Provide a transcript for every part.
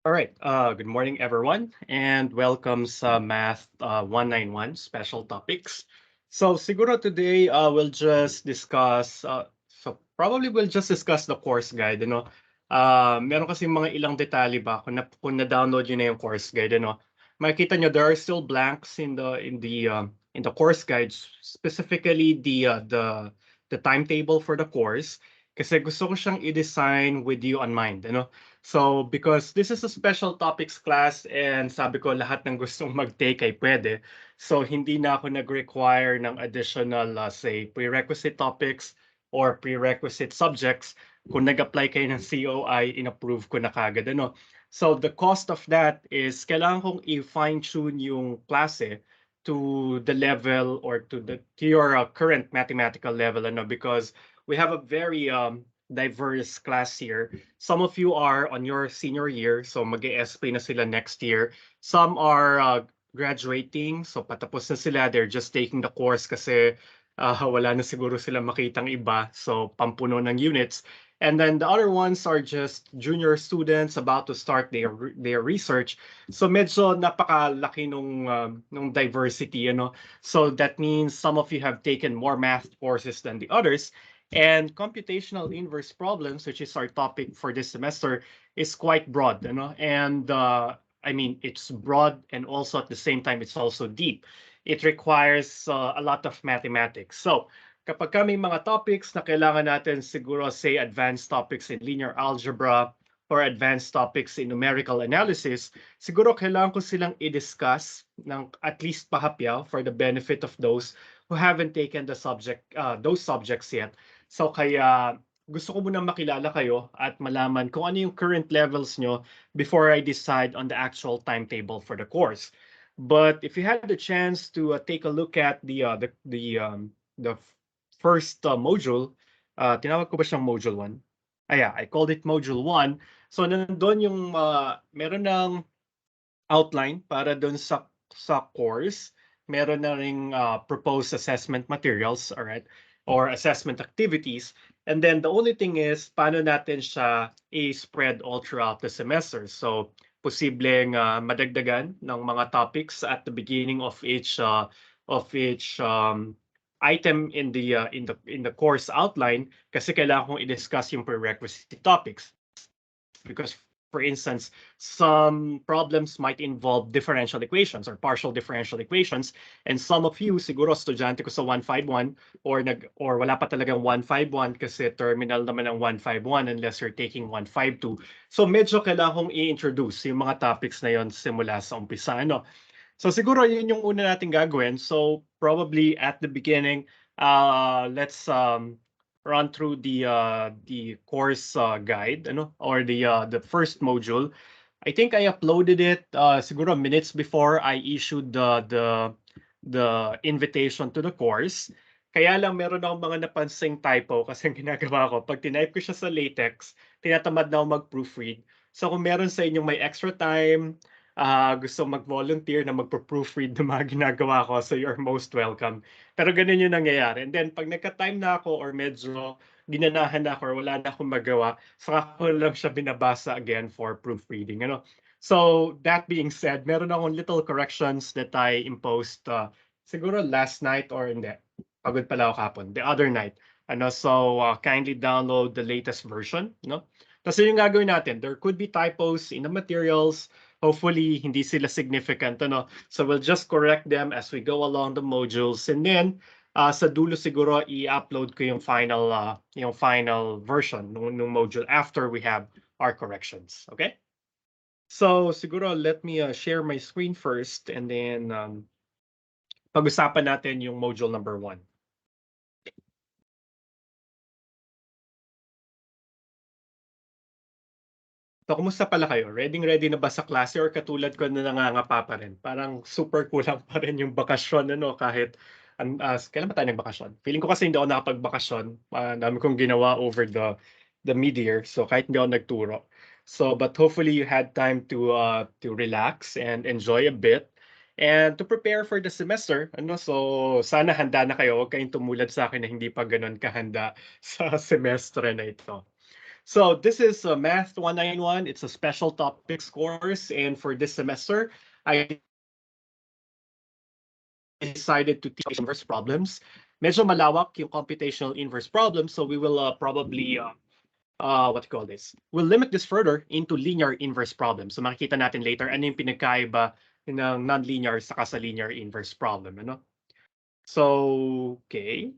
All right. Good morning, everyone, and welcome sa Math 191 Special Topics. So, siguro today we'll just discuss. Probably we'll just discuss the course guide. Meron kasi mga ilang detalye ba kung na-download yun na yung course guide. Makikita nyo there are still blanks in the course guides, specifically the timetable for the course. Kasi gusto ko siyang i-design with you on mind. So, because this is a special topics class and sabi ko lahat ng gustong mag-take ay pwede. So, hindi na ako nag-require ng additional, say, prerequisite topics or prerequisite subjects. Kung nag-apply kayo ng COI, in-approve ko na kagad. So, the cost of that is kailangan kong i-fine-tune yung klase to the level or to your current mathematical level. Because we have a very diverse class here. Some of you are on your senior year, so mag-e-SP na sila next year. Some are graduating, so patapos na sila. They're just taking the course kasi wala na siguro sila makitang iba, so pampuno ng units. And then the other ones are just junior students about to start their research. So medyo napakalaki nung diversity, So that means some of you have taken more math courses than the others. And computational inverse problems, which is our topic for this semester, is quite broad, and I mean, it's broad and also at the same time, it's also deep. It requires a lot of mathematics. So, kapag may mga topics na kailangan natin siguro say advanced topics in linear algebra or advanced topics in numerical analysis, siguro kailangan ko silang i-discuss ng at least pahapyaw for the benefit of those who haven't taken those subjects yet. So kaya gusto ko munang makilala kayo at malaman kung ano yung current levels nyo before I decide on the actual timetable for the course. But if you had the chance to take a look at the first module, tinawag ko ba siyang module 1? Yeah, I called it module 1. So nandun yung meron ng outline para dun sa course. Meron na ring proposed assessment materials, all right, or assessment activities. And then the only thing is, paano natin siya i-spread all throughout the semester. So, posibleng madagdagan ng mga topics at the beginning of each item in the course outline kasi kailangan kong i-discuss yung prerequisite topics because for instance some problems might involve differential equations or partial differential equations, and some of you siguro estudyante ko sa 151 or wala pa talagang 151 kasi terminal naman ng 151 unless you're taking 152. So medyo kailangan kong i-introduce yung mga topics na yon simula sa umpisa. So siguro yun yung una nating gagawin. So probably at the beginning, let's run through the course guide, or the first module. I think I uploaded it siguro minutes before I issued the invitation to the course. Kaya lang meron akong mga napansing typo kasi ang ginagawa ko, pag tinype ko siya sa LaTeX, tinatamad na ako mag-proofread. So kung meron sa inyong may extra time, gusto mag-volunteer na magpo-proofread ng mga ginagawa ko, so you're most welcome. Pero ganun yung nangyayari. And then pag nagka-time na ako or medyo ginanahan na ako or wala na akong magawa, saka ko lang siya binabasa again for proofreading. So that being said, meron akong little corrections that I imposed siguro last night or hindi. Pagod pala ako kapon. The other night. So kindly download the latest version. Tapos yung gagawin natin, there could be typos in the materials. Hopefully, hindi sila significant. So we'll just correct them as we go along the modules. And then, sa dulo siguro, i-upload ko yung final version ng module after we have our corrections. Okay? So siguro, let me share my screen first and then pag-usapan natin yung module number 1. So, kumusta pala kayo? Ready na ba sa klase or katulad ko na nangangapa pa rin? Parang super kulang pa rin yung bakasyon, kahit kailan ba tayo nagbakasyon? Feeling ko kasi hindi ako nakapagbakasyon. Dami kong ginawa over the mid-year, so kahit hindi ako nagturo. So, but hopefully you had time to relax and enjoy a bit and to prepare for the semester. So sana handa na kayo. Huwag kayong tumulad sa akin na hindi pa ganun kahanda sa semestre na ito. So this is Math 191. It's a special topics course, and for this semester, I decided to teach inverse problems. Medyo malawak yung computational inverse problems, so we will probably what do you call this? We'll limit this further into linear inverse problems. So makikita natin later ano yung pinagkaiba ng nonlinear saka sa linear inverse problem, ano? So, okay.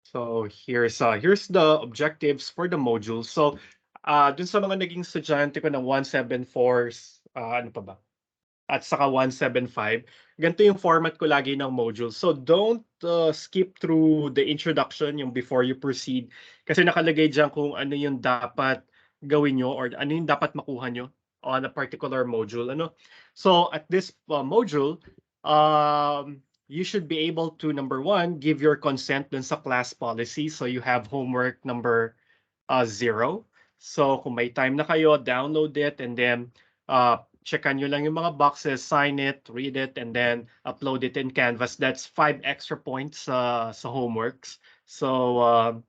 So here's the objectives for the module. So dun sa mga naging estudyante ko ng 174, ano pa ba? At saka 175, ganito yung format ko lagi ng module. So don't skip through the introduction, yung before you proceed. Kasi nakalagay dyan kung ano yung dapat gawin nyo or ano yung dapat makuha nyo on a particular module. Ano? So at this module, you should be able to, number one, give your consent dun sa class policy. So you have homework number 0. So kung may time na kayo, download it and then checkan nyo lang yung mga boxes, sign it, read it, and then upload it in Canvas. That's 5 extra points sa homeworks. So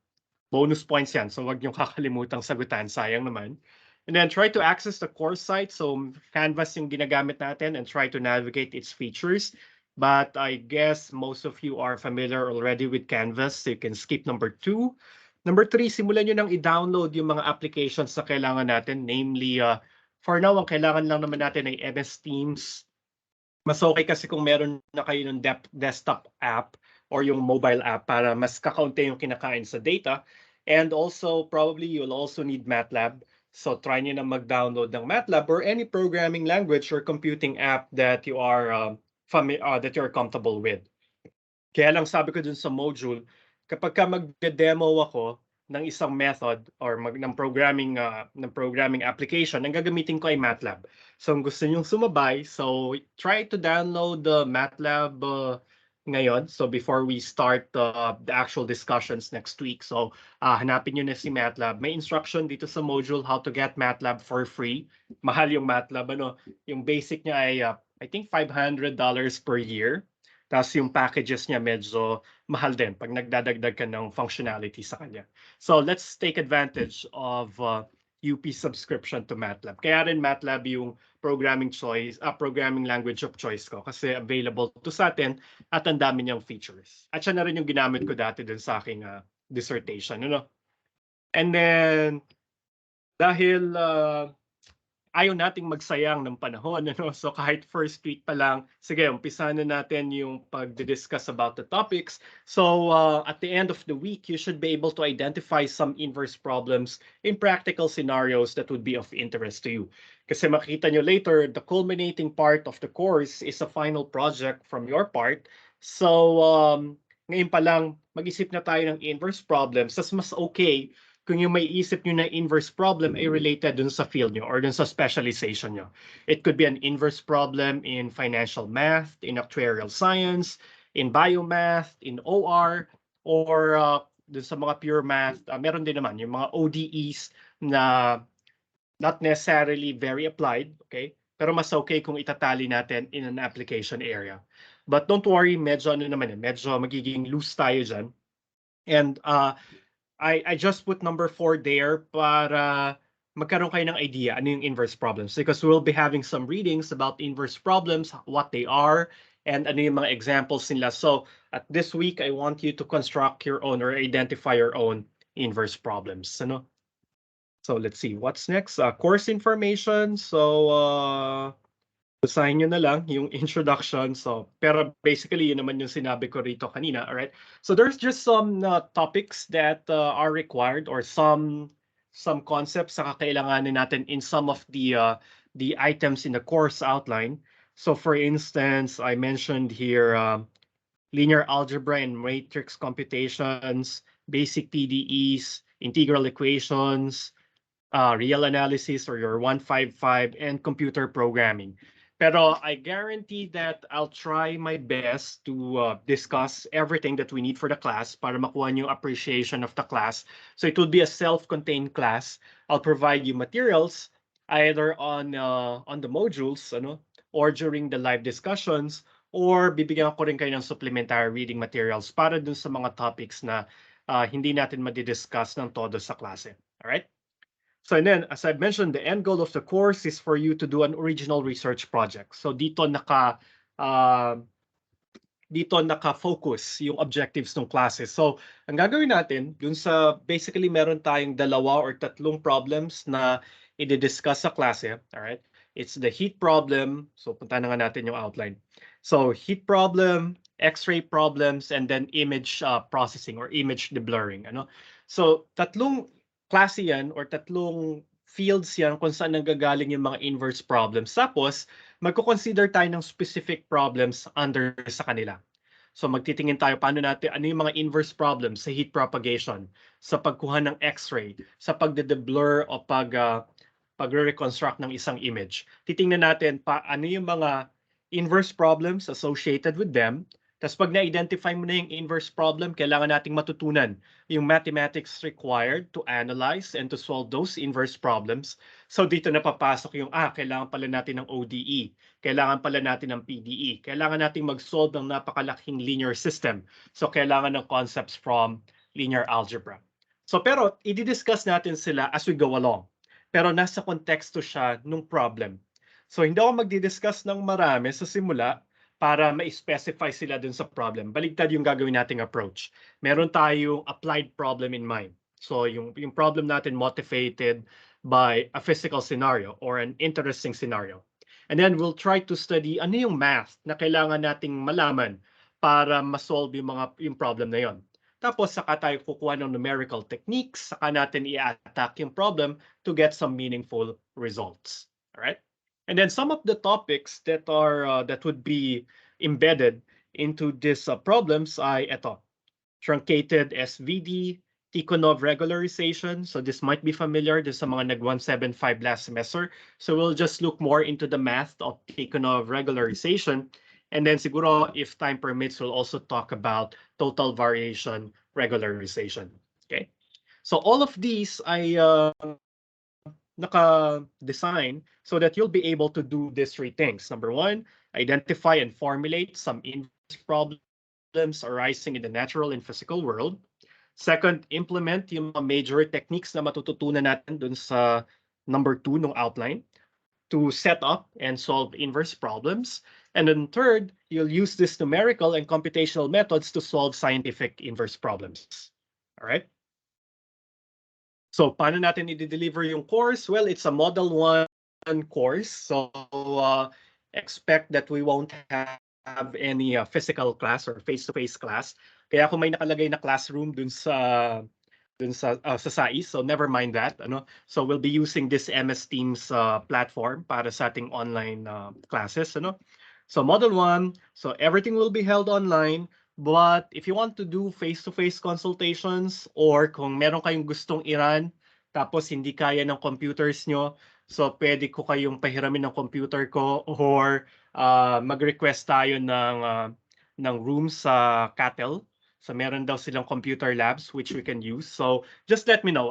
bonus points yan. So wag nyo kakalimutang sagutan, sayang naman. And then try to access the course site. So Canvas yung ginagamit natin and try to navigate its features. But I guess most of you are familiar already with Canvas, so you can skip number 2. Number 3, simulan nyo nang i-download yung mga applications na kailangan natin. Namely, for now, ang kailangan lang naman natin ay MS Teams. Mas okay kasi kung meron na kayo ng desktop app or yung mobile app para mas kakaunti yung kinakain sa data. And also, probably you'll also need MATLAB. So try nyo na mag-download ng MATLAB or any programming language or computing app that you are that you're comfortable with. Kaya lang sabi ko dun sa module, kapag ka magde-demo ako ng isang method or ng programming application, ang gagamitin ko ay MATLAB. So kung gusto niyo sumabay, so try to download the MATLAB ngayon. So before we start the actual discussions next week. So hanapin niyo na si MATLAB. May instruction dito sa module how to get MATLAB for free. Mahal yung MATLAB, ano? Yung basic niya ay I think $500 per year. Tapos yung packages niya medyo mahal din pag nagdadagdag ka ng functionality sa kanya. So let's take advantage of UP subscription to MATLAB. Kaya rin MATLAB yung programming language of choice ko kasi available to sa atin at ang dami niyang features. At siya na rin yung ginamit ko dati dun sa aking dissertation. Ano? And then, dahil ayaw nating magsayang ng panahon. Ano? So kahit first week pa lang, sige, umpisa na natin yung pag-discuss about the topics. So at the end of the week, you should be able to identify some inverse problems in practical scenarios that would be of interest to you. Kasi makita nyo later, the culminating part of the course is a final project from your part. So ngayon pa lang, mag-isip na tayo ng inverse problems. Tas mas okay kung yung may isip nyo na inverse problem ay related dun sa field nyo or dun sa specialization nyo. It could be an inverse problem in financial math, in actuarial science, in biomath, in OR, or dun sa mga pure math. Meron din naman yung mga ODEs na not necessarily very applied, okay? Pero mas okay kung itatali natin in an application area. But don't worry, medyo medyo magiging loose tayo dyan. And I just put number 4 there para magkaroon kayo ng idea ano yung inverse problems. Because we'll be having some readings about inverse problems, what they are, and ano yung mga examples nila. So at this week, I want you to construct your own or identify your own inverse problems. Ano? So let's see, what's next? Course information. So basahin nyo na lang yung introduction. So, pero basically, yun naman yung sinabi ko rito kanina, all right? So there's just some topics that are required or some concepts na kakailanganin natin in some of the items in the course outline. So for instance, I mentioned here linear algebra and matrix computations, basic PDEs, integral equations, real analysis or your 155, and computer programming. Pero I guarantee that I'll try my best to discuss everything that we need for the class para makuha niyo appreciation of the class. So it will be a self-contained class. I'll provide you materials either on the modules, ano, or during the live discussions, or bibigyan ko rin kayo ng supplementary reading materials para dun sa mga topics na hindi natin madidiscuss ng todo sa klase. All right? So and then, as I mentioned, the end goal of the course is for you to do an original research project. So dito naka-focus yung objectives ng classes. So, ang gagawin natin, dun sa basically meron tayong 2 or 3 problems na i-discuss sa klase. Alright? It's the heat problem. So, punta na nga natin yung outline. So, heat problem, X-ray problems, and then image processing or image deblurring. Ano? So, 3 klase yan or 3 fields yan kung saan nanggagaling yung mga inverse problems. Tapos, magko-consider tayo ng specific problems under sa kanila. So magtitingin tayo paano natin ano yung mga inverse problems sa heat propagation, sa pagkuha ng X-ray, sa pagde-blur o pagre-reconstruct ng isang image. Titingnan natin ano yung mga inverse problems associated with them. Tapos pag na-identify mo na yung inverse problem, kailangan nating matutunan yung mathematics required to analyze and to solve those inverse problems. So dito na papasok yung, kailangan pala natin ng ODE, kailangan pala natin ng PDE, kailangan nating mag-solve ng napakalaking linear system. So kailangan ng concepts from linear algebra. So pero i-discuss natin sila as we go along. Pero nasa konteksto siya nung problem. So hindi ako magdi-discuss ng marami sa simula para ma-specify sila dun sa problem. Baligtad yung gagawin nating approach. Meron tayong applied problem in mind. So yung problem natin motivated by a physical scenario or an interesting scenario. And then we'll try to study ano yung math na kailangan nating malaman para ma-solve yung problem na yon. Tapos saka tayo kukuha ng numerical techniques, saka natin i-attack yung problem to get some meaningful results. All right? And then some of the topics that would be embedded into these problems ay ito. Truncated SVD, Tikhonov regularization. So this might be familiar to sa mga nag-175 last semester. So we'll just look more into the math of Tikhonov regularization. And then siguro, if time permits, we'll also talk about total variation regularization. Okay. So all of these I naka-design so that you'll be able to do these 3 things. Number 1, identify and formulate some inverse problems arising in the natural and physical world. Second, implement yung mga major techniques na matututunan natin dun sa number 2 ng outline to set up and solve inverse problems. And then third, you'll use this numerical and computational methods to solve scientific inverse problems. All right? So paano natin i-deliver yung course? Well, it's a Model 1 course. So expect that we won't have any physical class or face-to-face class. Kaya kung may nakalagay na classroom dun sa SAIS, so never mind that. So we'll be using this MS Teams platform para sa ating online classes. So Model 1, so everything will be held online. But if you want to do face-to-face consultations or kung meron kayong gustong i-run tapos hindi kaya ng computers nyo, so pwede ko kayong pahiramin ng computer ko or mag-request tayo ng room sa CATL. So meron daw silang computer labs which we can use. So just let me know.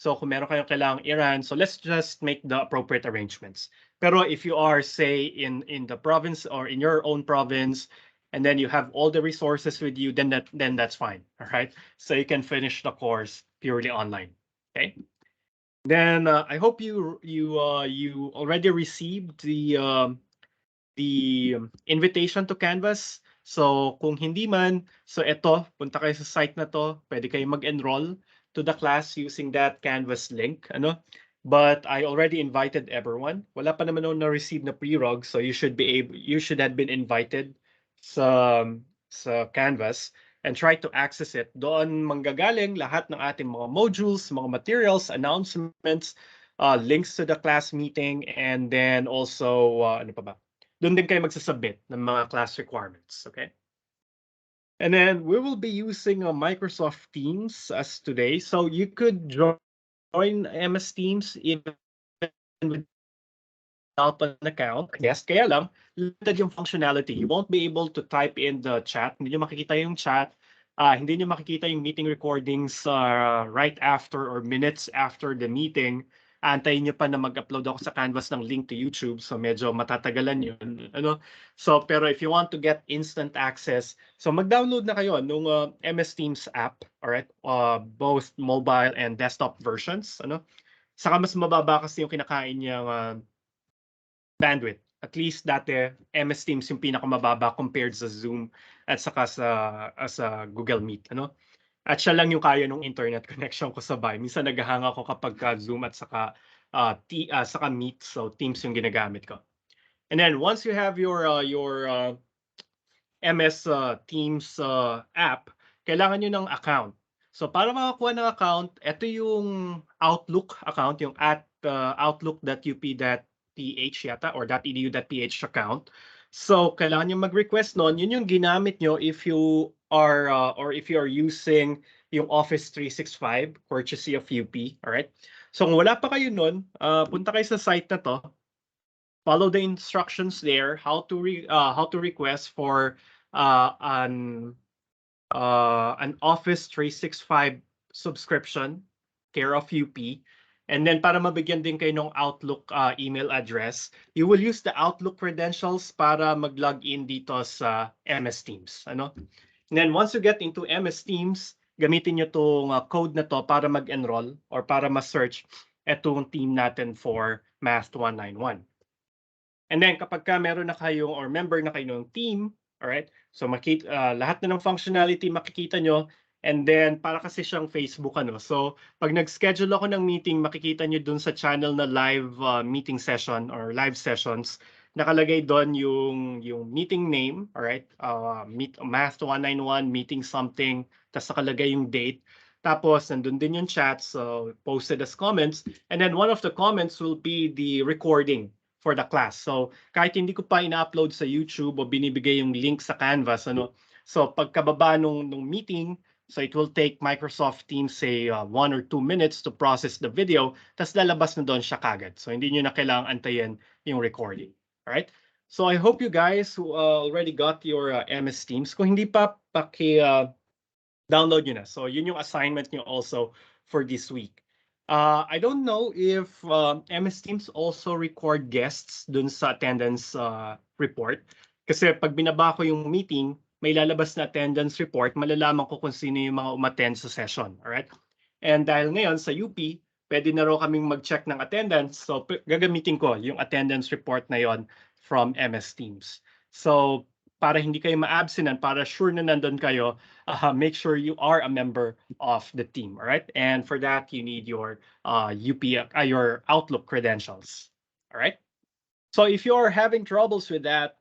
So kung meron kayong kailangang i-run, so let's just make the appropriate arrangements. Pero if you are, say, in the province or in your own province, and then you have all the resources with you, then that's fine. All right. So you can finish the course purely online. Okay. Then I hope you already received the invitation to Canvas. So kung hindi man, so ito, punta kayo sa site na to, pwede kayo mag-enroll to the class using that Canvas link. But I already invited everyone. Wala pa naman ako na-receive na pre-rog, so you should have been invited sa Canvas and try to access it. Doon manggagaling lahat ng ating mga modules, mga materials, announcements, links to the class meeting, and then also, ano pa ba? Doon din kayo magsasubmit ng mga class requirements, okay? And then we will be using Microsoft Teams as today. So you could join MS Teams even without an account. Yes, kaya lang, limited yung functionality. You won't be able to type in the chat. Hindi nyo makikita yung chat. Hindi nyo makikita yung meeting recordings right after or minutes after the meeting. Antayin nyo pa na mag-upload ako sa Canvas ng link to YouTube. So medyo matatagalan yun. So pero if you want to get instant access, so mag-download na kayo nung MS Teams app, alright? Both mobile and desktop versions. Saka mas mababa kasi yung kinakain niyang bandwidth. At least dati, MS Teams yung pinakamababa compared sa Zoom at saka sa Google Meet, ano? At siya lang yung kaya nung internet connection ko sa bahay. Minsan naghahang ako kapagka Zoom at saka Meet, so Teams yung ginagamit ko. And then once you have your MS Teams app, kailangan niyo ng account. So para makakuha ng account, ito yung Outlook account, yung outlook.up.ph yata or .edu.ph account. So kailangan niyo mag-request nun. Yun yung ginamit niyo if you are or if you are using yung Office 365 courtesy of UP, all right? So kung wala pa kayo nun, punta kayo sa site na to. Follow the instructions there how to request for an Office 365 subscription care of UP. And then para mabigyan din kayo ng Outlook email address, you will use the Outlook credentials para mag-log in dito sa MS Teams. Ano? And then once you get into MS Teams, gamitin nyo itong code na to para mag-enroll or para ma-search itong team natin for Math 191. And then kapag ka meron na kayong or member na kayo ng team, alright? So lahat na ng functionality makikita nyo. And then para kasi siyang Facebook ano. So pag nag-schedule ako ng meeting, makikita nyo dun sa channel na live meeting session or live sessions. Nakalagay doon yung meeting name, alright? Math 191 meeting something, tapos nakalagay yung date. Tapos nandun din yung chat, so posted as comments. And then one of the comments will be the recording for the class. So kahit hindi ko pa ina-upload sa YouTube o binibigay yung link sa Canvas, ano, so pagkababa nung meeting, so it will take Microsoft Teams say 1 or 2 minutes to process the video, tas lalabas na doon siya kagad. So hindi nyo na kailangang antayin yung recording. Alright? So I hope you guys who already got your MS Teams. Kung hindi pa, download nyo na. So yun yung assignment nyo also for this week. I don't know if MS Teams also record guests dun sa attendance report. Kasi pag binaba ko yung meeting, may lalabas na attendance report, malalaman ko kung sino yung mga umattend sa session. Alright? And dahil ngayon sa UP, pwede na raw kaming mag-check ng attendance. So gagamitin ko yung attendance report na yon from MS Teams. So para hindi kayo ma-absent, para sure na nandun kayo, make sure you are a member of the team, all right? And for that, you need your your Outlook credentials, all right? So if you are having troubles with that,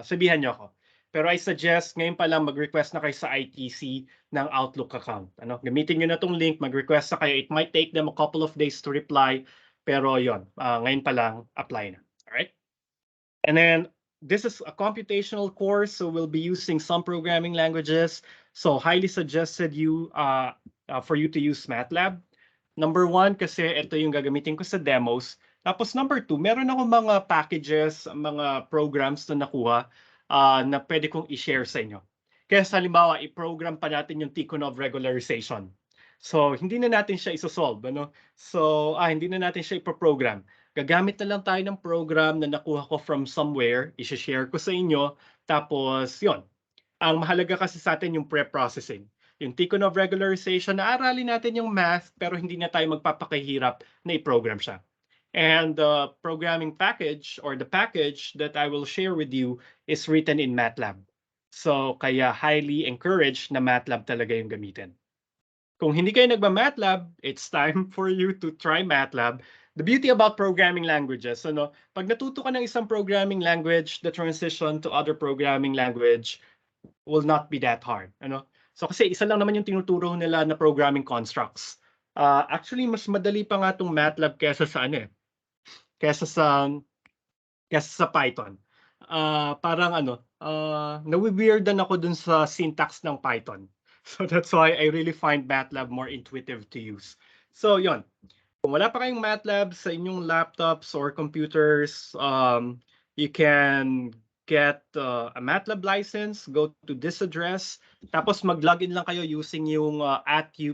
sabihan nyo ako. Pero I suggest ngayon pa lang mag-request na kayo sa ITC ng Outlook account. Ano? Gamitin nyo na tong link, mag-request na kayo. It might take them a couple of days to reply, pero yon, ngayon pa lang, apply na. All right? And then this is a computational course, so we'll be using some programming languages. So highly suggested for you to use MATLAB. Number 1, kasi ito yung gagamitin ko sa demos. Tapos number 2, meron ako mga packages, mga programs na nakuha na pwede kong i-share sa inyo. Kaya sa halimbawa, i-program pa natin yung Tikhonov regularization. So hindi na natin siya isosolve. Ano? So hindi na natin siya iproprogram. Gagamit na lang tayo ng program na nakuha ko from somewhere, i-share ko sa inyo, tapos yon. Ang mahalaga kasi sa atin yung pre-processing. Yung Tikhonov regularization, naaralin natin yung math, pero hindi na tayo magpapakahirap na i-program siya. And the programming package or the package that I will share with you is written in MATLAB. So kaya highly encouraged na MATLAB talaga yung gamitin. Kung hindi kayo nagma-MATLAB, it's time for you to try MATLAB. The beauty about programming languages, ano, pag natuto ka ng isang programming language, the transition to other programming language will not be that hard. Ano? So kasi isa lang naman yung tinuturo nila na programming constructs. Actually, mas madali pa nga itong MATLAB kesa sa kesa sa Python. Parang nawi-weirdan ako dun sa syntax ng Python. So that's why I really find MATLAB more intuitive to use. So yon. Kung wala pa kayong MATLAB sa inyong laptops or computers, you can get a MATLAB license, go to this address, tapos mag-login lang kayo using yung @up.edu.ph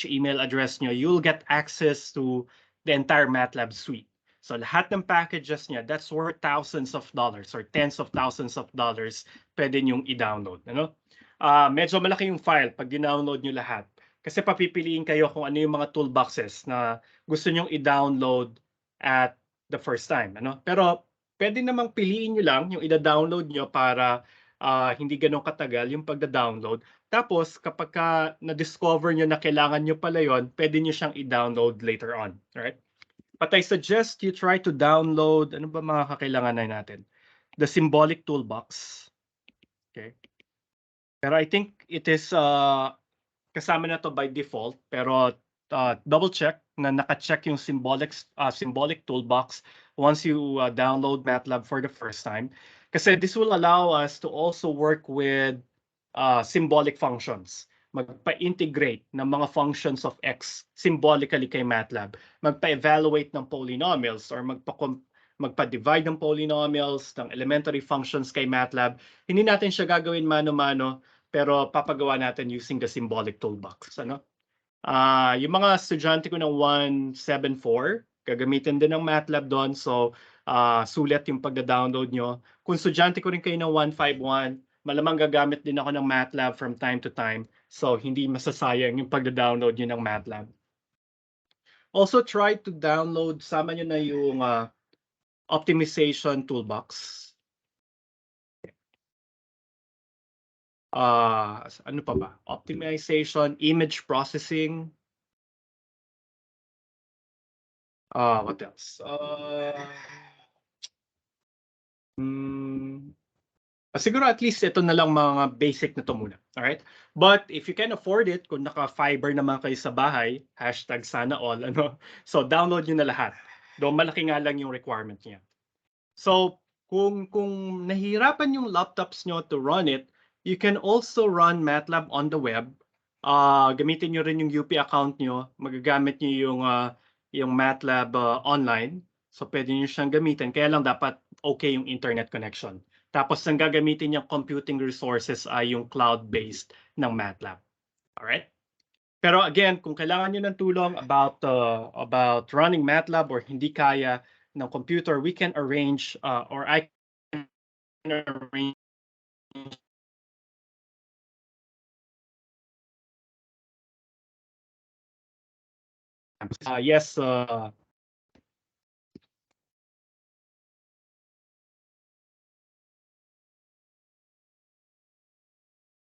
email address nyo. You'll get access to the entire MATLAB suite. So lahat ng packages niya, that's worth thousands of dollars or tens of thousands of dollars pwede nyong i-download. Ano? Medyo malaki yung file pag dinownload nyo lahat. Kasi papipiliin kayo kung ano yung mga toolboxes na gusto nyong i-download at the first time. Pero pwede namang piliin nyo lang yung ida-download nyo para hindi ganun katagal yung pagda-download. Tapos kapag na-discover nyo na kailangan nyo pala yun, pwede nyo siyang i-download later on. Right? But I suggest you try to download, ano ba mga kakailanganan natin? The symbolic toolbox. Okay. Pero I think it is kasama na to by default, pero double check na naka-check yung symbolic toolbox once you download MATLAB for the first time. Kasi this will allow us to also work with symbolic functions. Magpa-integrate ng mga functions of X symbolically kay MATLAB. Magpa-evaluate ng polynomials or magpa-divide ng polynomials, ng elementary functions kay MATLAB. Hindi natin siya gagawin mano-mano, pero papagawa natin using the symbolic toolbox. Yung mga estudyante ko ng 174, gagamitin din ng MATLAB doon. So, sulit yung pagda-download nyo. Kung estudyante ko rin kayo ng 151, malamang gagamit din ako ng MATLAB from time to time. So, hindi masasayang yung pagda-download nyo ng MATLAB. Also, try to download, sama nyo na yung optimization toolbox. Ano pa ba? Optimization, image processing. What else? Siguro at least ito na lang mga basic na to muna. Alright? But if you can afford it, kung naka-fiber naman kayo sa bahay, #sana all, so download nyo na lahat. Though malaki nga lang yung requirement niya. So kung nahihirapan yung laptops nyo to run it, you can also run MATLAB on the web. Gamitin nyo rin yung UP account nyo. Magagamit nyo yung MATLAB online. So pwede nyo siyang gamitin. Kaya lang dapat okay yung internet connection. Tapos ang gagamitin yung computing resources ay yung cloud-based ng MATLAB. Alright? Pero again, kung kailangan nyo ng tulong about running MATLAB or hindi kaya ng computer, we can arrange or I can arrange yes.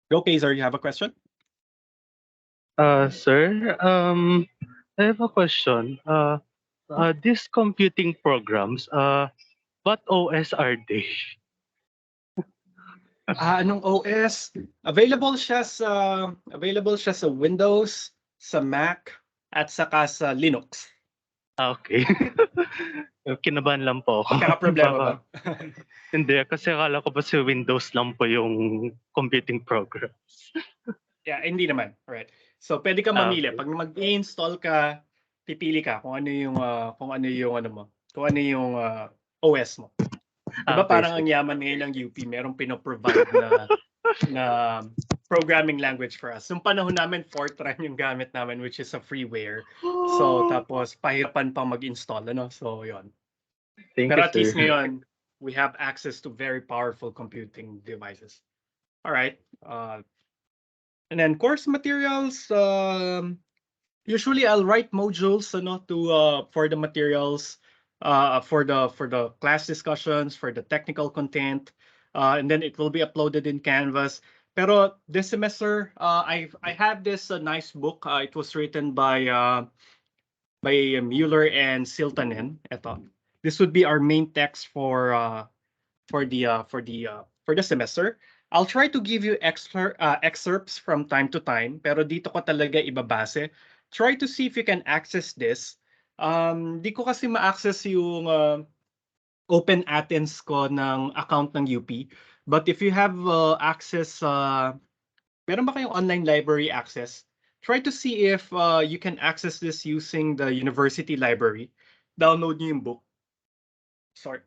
Go, Kaiser, you have a question? Sir, I have a question. These computing programs, what OS are they? Anong OS? Available siya sa Windows, sa Mac, at saka sa Linux. Okay. Kinabahan lang po ako. Magkaka-problema ba? Hindi, kasi akala ko pa si Windows lang po yung computing programs. Yeah, hindi naman. Alright. So pwede ka mamili. Okay. Pag mag-install ka, pipili ka kung ano yung OS mo. Diba Okay, parang ang yaman ngayon ng UP, merong pinoprovide na programming language for us. Yung panahon namin, Fortran yung gamit namin, which is a freeware. So tapos pahirapan pang mag-install, So yon. Thank Pero you, at least sir. ngayon, we have access to very powerful computing devices. All right. And then course materials. Usually I'll write modules, for the materials, for the class discussions, for the technical content, and then it will be uploaded in Canvas. Pero this semester, I have this nice book. It was written by Mueller and Siltanen. Ito. This would be our main text for the semester. I'll try to give you excerpts from time to time, pero dito ko talaga ibabase. Try to see if you can access this. Di ko kasi ma-access yung Open Athens ko ng account ng UP. But if you have access, meron ba kayong online library access? Try to see if you can access this using the university library. Download niyo yung book. Sorry.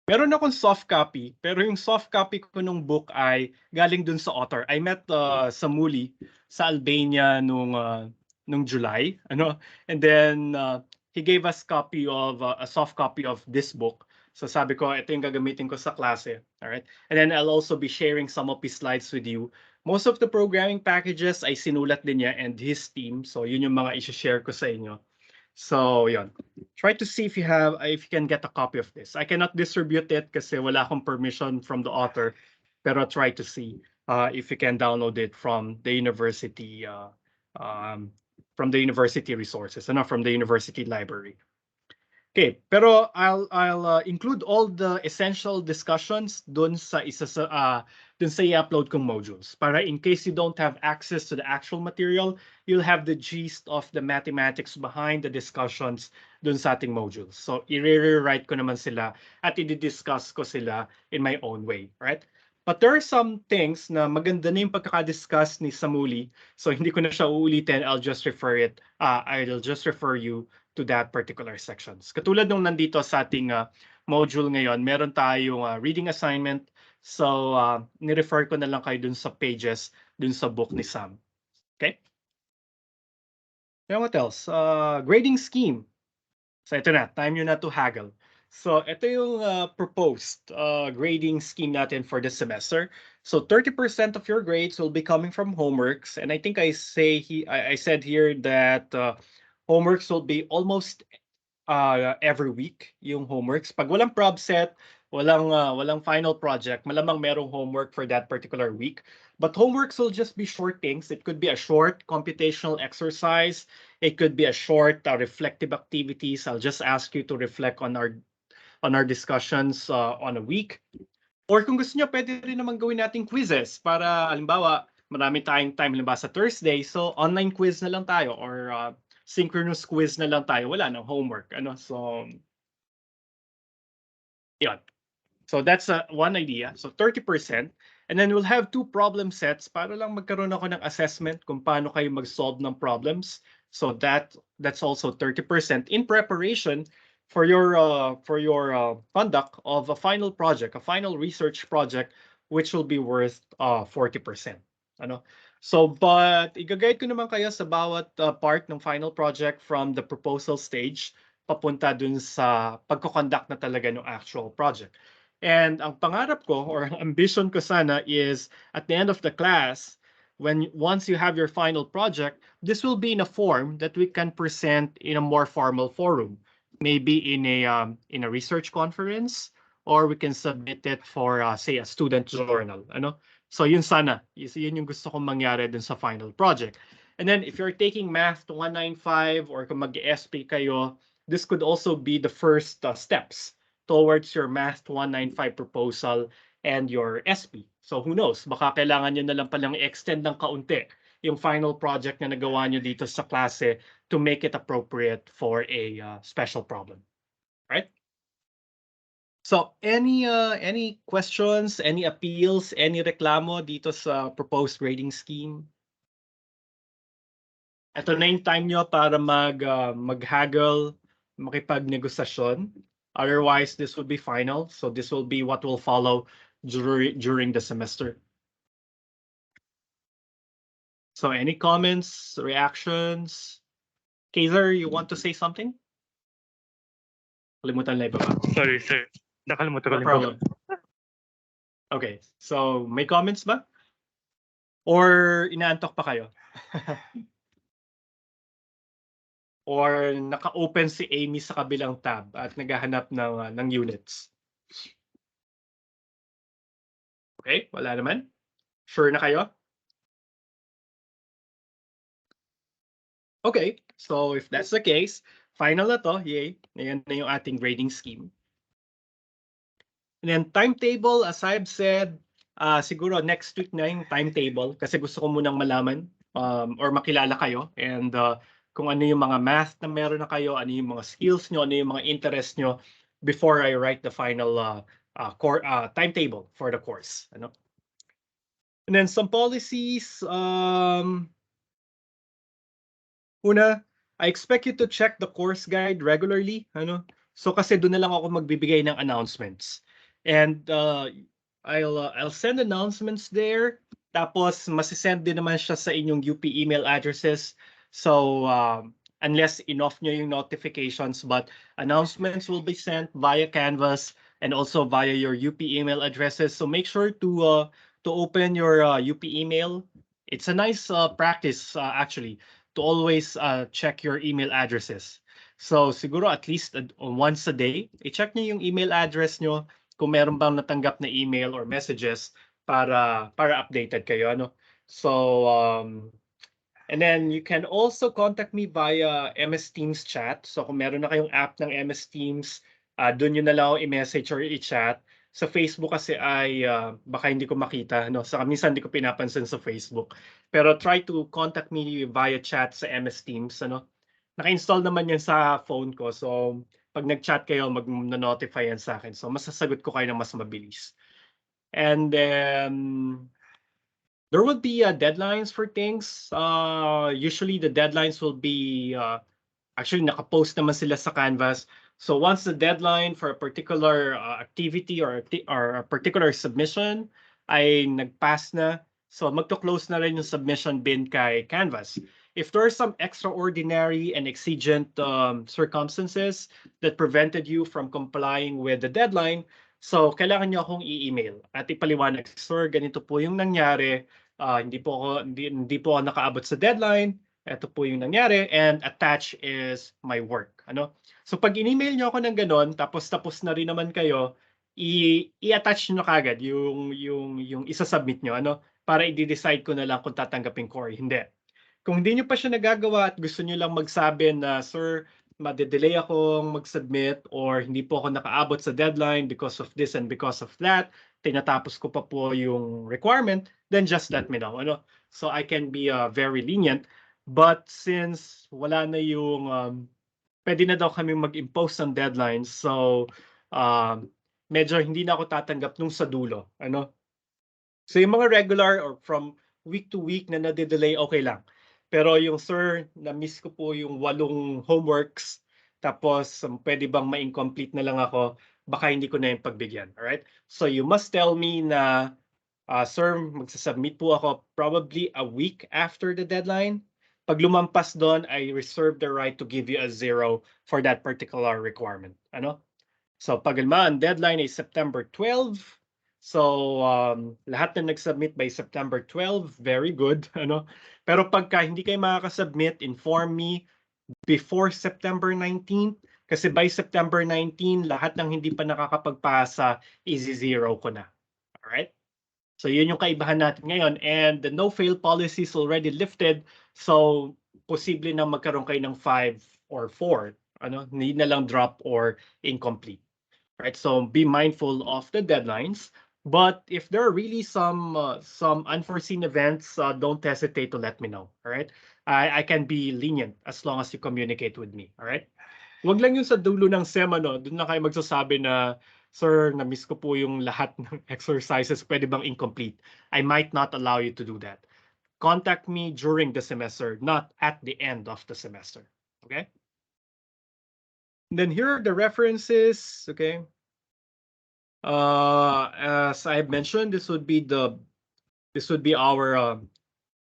Meron akong soft copy, pero yung soft copy ko nung book ay galing dun sa author. I met Samuli sa Albania nung July, and then he gave us a soft copy of this book. So sabi ko, ito yung gagamitin ko sa klase. All right? And then I'll also be sharing some of his slides with you Most of the programming packages ay sinulat din niya and his team. So yun yung mga i-share ko sa inyo. So yun. Try to see if you can get a copy of this. I cannot distribute it kasi wala akong permission from the author. Pero try to see if you can download it from the university resources, from the university library. Okay, pero I'll include all the essential discussions dun sa i-upload kong modules para in case you don't have access to the actual material, you'll have the gist of the mathematics behind the discussions dun sa ating modules. So i-rewrite ko naman sila at i-discuss ko sila in my own way, right? But there are some things na maganda na yung pagkaka-discuss ni Samuli. So hindi ko na siya uulitin. I'll just refer you to that particular sections. Katulad nung nandito sa ating module ngayon, meron tayong reading assignment. So, ni-refer ko na lang kayo dun sa pages, dun sa book ni Sam. Okay? Now what else? Grading scheme. So ito na, time nyo na to haggle. So ito yung proposed grading scheme natin for this semester. So 30% of your grades will be coming from homeworks. And I think I said here that homeworks will be almost every week yung homeworks. Pag walang prob set, walang final project, malamang merong homework for that particular week. But homeworks will just be short things. It could be a short computational exercise. It could be a short reflective activities. I'll just ask you to reflect on our discussions on a week. Or kung gusto niyo, pwede rin naman gawin nating quizzes para halimbawa marami tayong time halimbawa sa Thursday, so online quiz na lang tayo or synchronous quiz na lang tayo, wala nang homework, so yeah. So that's one idea. So 30%. And then we'll have two problem sets para lang magkaroon ako ng assessment kung paano kayo mag-solve ng problems. So that's also 30% in preparation for your conduct of a final project, a final research project, which will be worth 40%. So, but i-guide ko naman kayo sa bawat part ng final project from the proposal stage papunta dun sa pagko-conduct na talaga ng actual project. And ang pangarap ko or ambition ko sana is at the end of the class, once you have your final project, this will be in a form that we can present in a more formal forum, maybe in a research conference, or we can submit it for say a student journal. So yun sana, yun yung gusto kong mangyari dun sa final project. And then if you're taking Math 195 or kung mag-SP kayo, this could also be the first steps towards your Math 195 proposal and your SP. So who knows, baka kailangan nyo na lang palang i-extend ng kaunti yung final project na nagawa nyo dito sa klase to make it appropriate for a special problem. Right? So any questions, any appeals, any reklamo dito sa proposed grading scheme? Ito na yung time nyo para mag-haggle, makipag-negosasyon. Otherwise, this will be final. So this will be what will follow during the semester. So any comments, reactions? Kaiser, you want to say something? Kalimutan lang ba? Sorry, sir. Nakalimutan ko No problem. Okay, so may comments ba? Or inaantok pa kayo? Or naka-open si Amy sa kabilang tab at naghahanap ng units? Okay, wala naman? Sure na kayo? Okay, so if that's the case, final na to, yay. Ayan na yung ating grading scheme. And then timetable, as I've said, siguro next week na yung timetable kasi gusto ko munang malaman or makilala kayo and kung ano yung mga math na meron na kayo, ano yung mga skills nyo, ano yung mga interest nyo before I write the final timetable for the course. And then some policies. Una, I expect you to check the course guide regularly. So kasi doon na lang ako magbibigay ng announcements. And I'll send announcements there. Tapos masisend din naman siya sa inyong UP email addresses. So unless in-off nyo yung notifications, but announcements will be sent via Canvas and also via your UP email addresses. So make sure to to open your UP email. It's a nice practice actually to always check your email addresses. So siguro at least once a day, i-check niyo yung email address nyo kung meron bang natanggap na email or messages para updated kayo, ano. So and then you can also contact me via MS Teams chat. So kung meron na kayong app ng MS Teams, doon yun na lang ako i-message or i-chat. Sa Facebook kasi ay baka hindi ko makita, no? Saka minsan hindi ko pinapansin sa Facebook. Pero try to contact me via chat sa MS Teams, ano? Naka-install naman yan sa phone ko. So pag nag-chat kayo, mag-notify yan sa akin. So masasagot ko kayo ng mas mabilis. And then there will be deadlines for things. Usually the deadlines will be actually nakapost naman sila sa Canvas. So once the deadline for a particular activity or a particular submission ay nagpass na, so magto-close na rin yung submission bin kay Canvas. If there are some extraordinary and exigent circumstances that prevented you from complying with the deadline, so kailangan niyo akong i-email at ipaliwanag, sir, ganito po yung nangyari. Hindi po ako nakaabot sa deadline. Ito po yung nangyari, and attach is my work, ano. So pag in-email niyo ako ng gano'n, tapos na rin naman kayo, i-attach niyo na kaagad yung isa-submit niyo, ano, para i-decide ko na lang kung tatanggapin ko or hindi. Kung hindi niyo pa siya nagagawa at gusto niyo lang magsabi na, "Sir, made-delay akong mag-submit or hindi po ako nakaabot sa deadline because of this and because of that, tinatapos ko pa po yung requirement," then just let me know, ano. So I can be very lenient. But since wala na yung puwede na daw kaming mag-impose ng deadlines, so medyo hindi na ako tatanggap nung sa dulo, ano. So yung mga regular or from week to week na nade-delay, okay lang. Pero yung, "Sir, na-miss ko po yung 8 homeworks, tapos puwede bang ma-incomplete na lang ako?" Baka hindi ko na yun pagbigyan, alright? So you must tell me na, "Sir, magsa-submit po ako probably a week after the deadline." Pag lumampas do'n, I reserve the right to give you a 0 for that particular requirement, ano? So pag halimbawa ang deadline ay September 12, so lahat na nag-submit by September 12, very good, ano. Pero pagka hindi kayo makaka-submit, inform me before September 19 kasi by September 19 lahat ng hindi pa nakakapagpasa ize-zero ko na. Alright? So yun yung kaibahan natin ngayon, and the no-fail policy is already lifted. So posible na magkaroon kayo ng 5 or 4, ano, hindi na lang drop or incomplete. Right? So be mindful of the deadlines. But if there are really some unforeseen events, don't hesitate to let me know. All right, I can be lenient as long as you communicate with me. All right. Wag lang yung sa dulo ng SEM, ano, doon na kayo magsasabi na, "Sir, na-miss ko po yung lahat ng exercises, pwede bang incomplete?" I might not allow you to do that. Contact me during the semester, not at the end of the semester. Okay? And then here are the references. Okay. As I mentioned, this would be our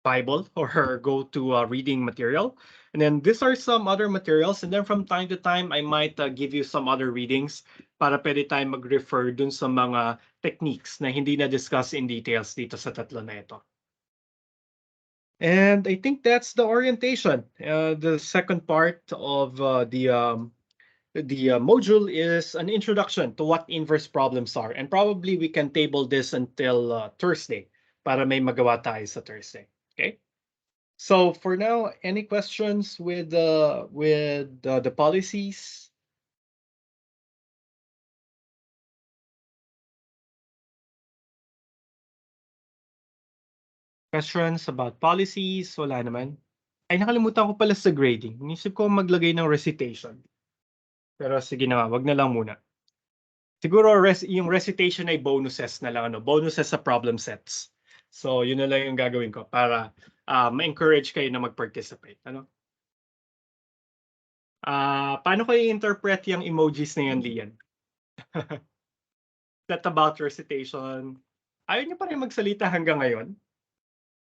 Bible or go-to reading material. And then these are some other materials. And then from time to time, I might give you some other readings para pwede tayong mag-refer dun sa mga techniques na hindi na-discuss in details dito sa tatlo na ito. And I think that's the orientation. The second part of the module is an introduction to what inverse problems are. And probably we can table this until Thursday para may magawa tayo sa Thursday. Okay? So for now, any questions with the policies? Questions about policies? Wala naman. Ay, nakalimutan ko pala sa grading. Inisip ko maglagay ng recitation. Pero sige na nga, wag na lang muna. Siguro yung recitation ay bonuses na lang, ano, bonuses sa problem sets. So yun na lang yung gagawin ko para ma-encourage kayo na mag-participate, ano? Paano ko i-interpret yung emojis na yan, Lian? That about recitation. Ayaw niyo pa rin magsalita hanggang ngayon?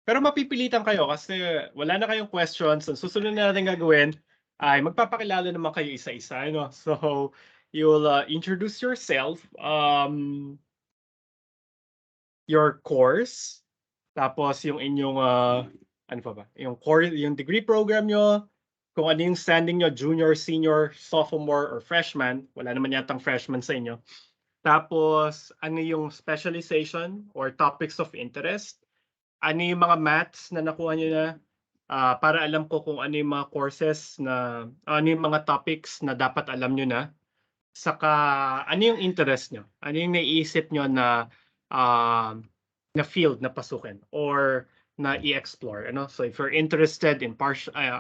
Pero mapipilitan kayo kasi wala na kayong questions. Ang susunod na natin gagawin ay magpapakilala naman kayo isa-isa, ano? So you'll introduce yourself. your course, tapos yung inyong ano pa ba? Yung course, yung degree program nyo, kung ano yung standing nyo, junior, senior, sophomore, or freshman. Wala naman yatang freshman sa inyo. Tapos, ano yung specialization or topics of interest? Ano yung mga maths na nakuha nyo na? Para alam ko kung ano yung mga courses na, ano yung mga topics na dapat alam nyo na. Saka, ano yung interest nyo? Ano yung naiisip nyo na na field na pasukin or na i-explore? Ano? So if you're interested in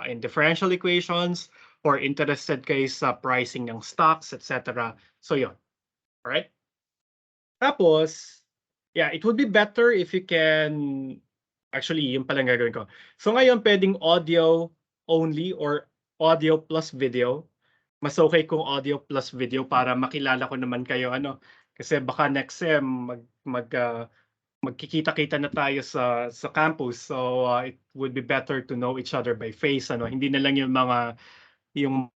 in differential equations or interested kayo sa pricing ng stocks, etc. So yun. Alright? Tapos, yeah, it would be better if you can, actually, yun pala ang gagawin ko. So ngayon, pwedeng audio only or audio plus video. Mas okay kung audio plus video para makilala ko naman kayo, ano, kasi baka next sem magkikita-kita na tayo sa campus. So it would be better to know each other by face, ano, hindi na lang yung yung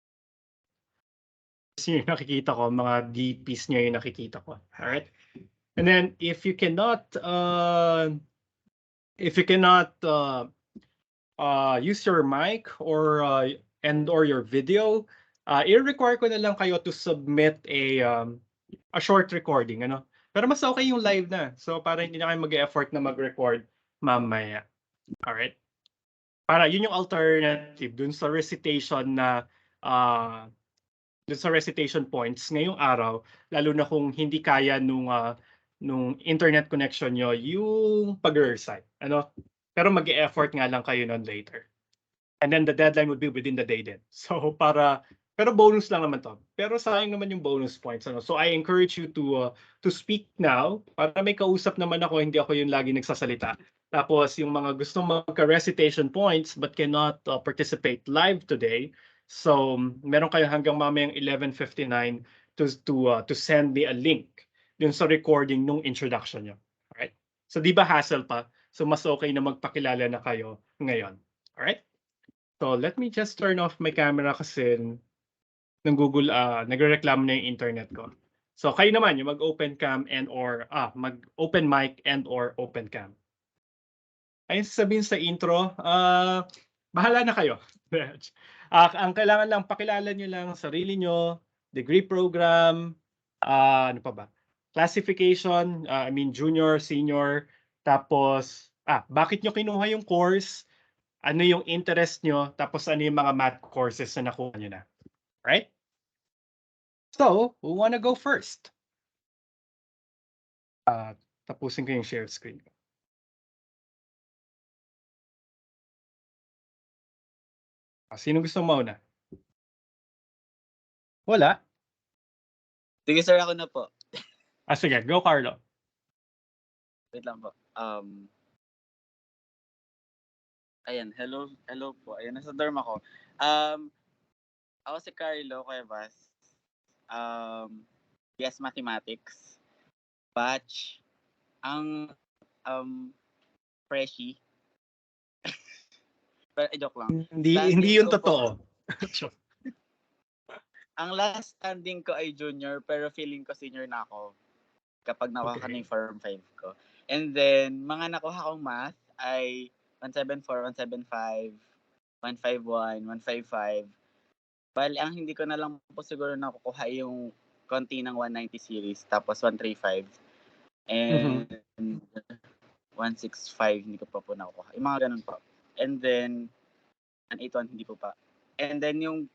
yung nakikita ko, mga DPs niya yung nakikita ko. Alright? And then if you cannot use your mic or your video, i-require ko na lang kayo to submit a short recording, ano. Pero mas okay yung live na. So para hindi na kayo mag-effort na mag-record mamaya. Alright? Para yun yung alternative dun sa recitation na dun sa recitation points ngayong araw, lalo na kung hindi kaya nung internet connection nyo yung pag-recite. Ano? Pero mag-e-effort nga lang kayo nun later. And then the deadline would be within the day din. So pero bonus lang naman to. Pero sayang naman yung bonus points. Ano? So I encourage you to speak now para may kausap naman ako, hindi ako yung lagi nagsasalita. Tapos yung mga gustong magka-recitation points but cannot participate live today, so meron kayo hanggang mamayang 11:59 to send me a link dun sa recording nung introduction nyo. Alright? So di ba hassle pa? So mas okay na magpakilala na kayo ngayon. Alright? So let me just turn off my camera kasi ng Google nagrereklamo na yung internet ko. So kayo naman yung mag-open cam and or mag-open mic and or open cam. Ayun sasabihin sa intro, bahala na kayo. Ang kailangan lang pakilala niyo lang sarili niyo, degree program, ano pa ba? Classification, I mean junior, senior, tapos bakit niyo kinuha yung course? Ano yung interest nyo, tapos ano yung mga math courses na nakuha nyo na. Right? So, who wanna go first? Tapusin ko yung share screen ko. Sino gusto mauna? Wala? Sige sir, ako na po. Sige, go Carlo. Wait lang po. Ayan, hello po. Ayan, nasa dorm ako. Ako si Carlo Cuevas. Yes, Mathematics. Batch. Ang freshie. Pero joke lang. Hindi yun totoo. Ang last standing ko ay junior, pero feeling ko senior na ako kapag nakuha ka ng Form 5 ko. And then, mga nakuha kong math ay 174, 175, 151, 155. Bali, ang hindi ko na lang po siguro nakukuha yung konti ng 190 series, tapos 135. And 165, hindi ko pa po nakukuha. Yung mga ganun po. And then, 181, hindi po pa. And then, yung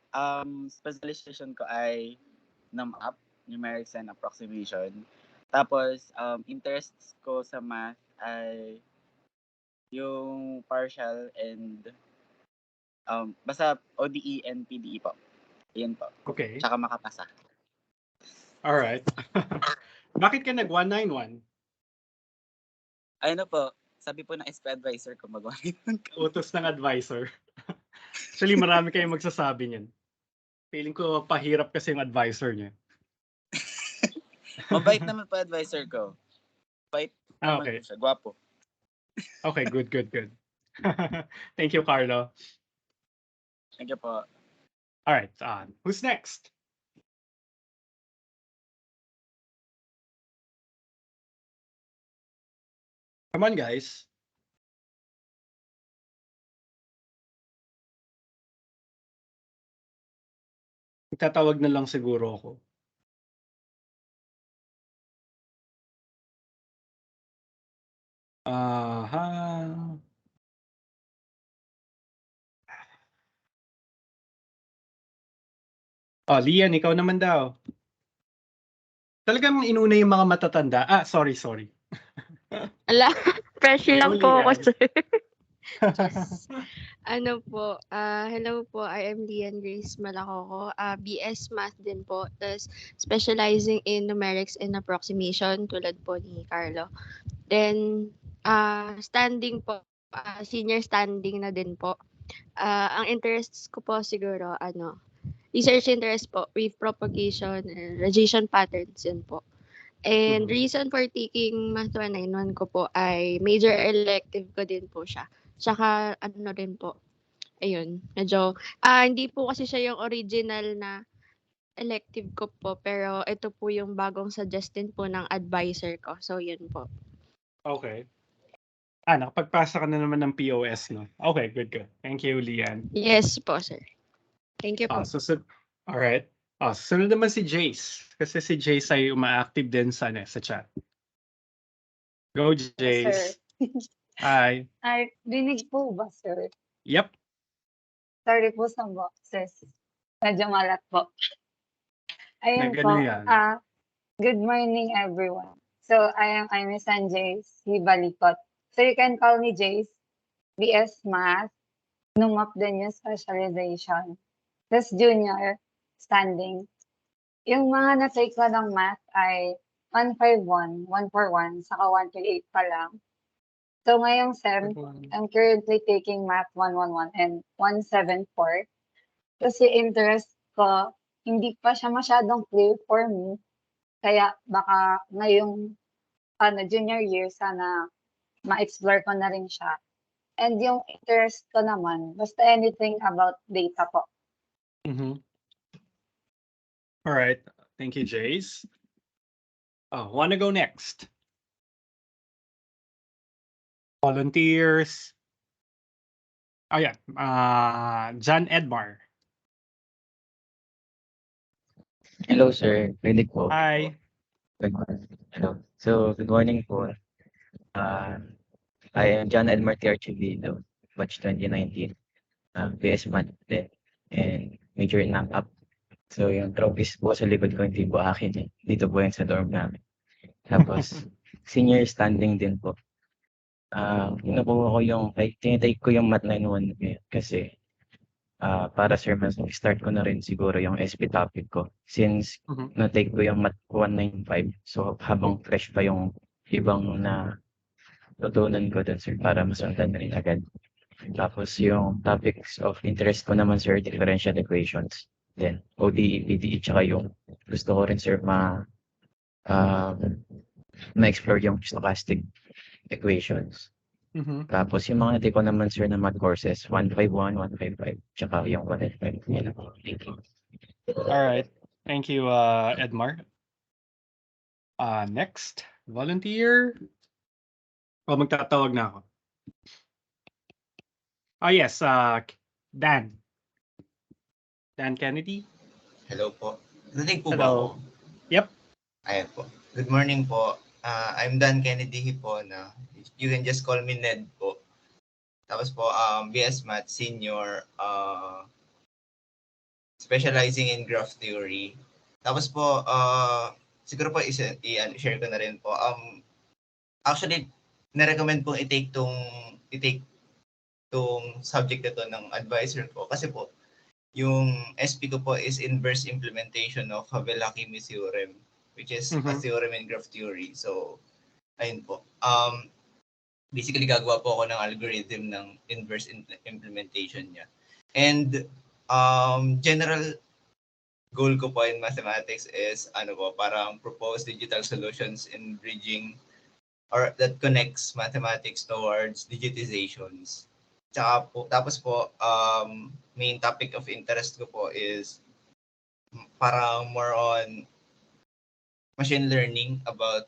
specialization ko ay NumUp, Numerics and Approximation. Tapos, interests ko sa math ay yung partial and basta ODE and PDE po. Yan po. Okay. Tsaka makapasa. Alright. Bakit ka nag-191? Ayun na po. Sabi po ng SP advisor ko, mag-191 ka. Utos ng advisor. Actually, marami kayong magsasabi niyan. Feeling ko pahirap kasi yung advisor niya. Mabait naman pa advisor ko. Bait naman Okay. siya. Gwapo. Okay, good. Thank you, Carlo. Thank you po. Alright, who's next? Come on, guys. Magtatawag na lang siguro ako. Aha. Oh, Lian, ikaw naman daw. Talagang inuna yung mga matatanda. Sorry. Ala, fresh lang po ako, Lian. sir. Yes. Ano po, hello po, I am Lian Grace Malacoco. BS Math din po, tas specializing in numerics and approximation tulad po ni Carlo. Then, standing po, senior standing na din po. Ang interests ko po siguro, research interest po, wave propagation and radiation patterns yun po. And Mhm. reason for taking Math 191 ko po ay major elective ko din po siya. Tsaka ano rin po, ayun, medyo, hindi po kasi siya yung original na elective ko po, pero ito po yung bagong suggestion po ng advisor ko. So, yun po. Okay. Nakapagpasa ka na naman ng POS, no? Okay, good. Thank you, Lian. Yes po, sir. Thank you po. Alright. Susunod naman si Jace. Kasi si Jace ay uma-active din sa chat. Go, Jace. Hi. Ay, rinig po ba, sir? Yep. Sorry po sa boxes. Medyo malat po. Ayun May po. ganun yan. Good morning, everyone. So, I'm Miss Jace Hibalikot. So, you can call me Jace. BS Math. Numap din yung specialization. Tapos junior, standing. Yung mga na-take ko ng math ay 151, 141, saka 138 pa lang. So, ngayong SEM, I'm currently taking Math 111 and 174. Kasi interest ko, hindi pa siya masyadong clear for me. Kaya baka ngayong junior year, sana ma-explore ko na rin siya. And yung interest ko naman, basta anything about data po. Mm-hmm. All right. Thank you, Jace. Wanna go next? Volunteers. Yeah. John Edmar. Hello, sir. Rinig po. Hi. Good morning. Hello. So, good morning po. I am John Edmar Tiarchivilo, batch 2019. PS Math din. And major in NACAP. So, yung trophies po sa likod ko, hindi po akin. Dito po yan sa dorm namin. Tapos, senior standing din po. Kinukuha ko yung, tinitake ko yung Math 91 ngayon kasi para sir, start ko na rin siguro yung SP topic ko. Since na-take ko yung Math 195, so habang fresh pa yung ibang na tutunan ko dun sir para masundan na rin agad. Tapos yung topics of interest ko naman sir, differential equations. Then ODE, PDE, tsaka yung gusto ko rin sir ma-explore yung stochastic equations. Mm-hmm. Tapos yung mga ko naman sir na math courses, 151, 155, tsaka yung 155. Thank you. All right. Thank you, Edmar. Next, volunteer. Magtatawag na ako. Yes, Dan. Dan Kennedy. Hello po. Narinig po ba Hello. ako? Yep. Ayan po. Good morning po. I'm Dan Kennedy Hipona. You can just call me Ned po. Tapos po, BS Math Senior, specializing in graph theory. Tapos po, siguro po i-share ko na rin po. Actually, na-recommend pong i-take tong subject na to ng advisor ko. Kasi po, yung SP ko po is inverse implementation of Havel-Hakimi theorem, which is a theorem in graph theory. So, ayun po. Basically, gagawa po ako ng algorithm ng inverse implementation niya. And general goal ko po in mathematics is parang propose digital solutions in bridging or that connects mathematics towards digitizations. Tapos po, main topic of interest ko po is parang more on machine learning about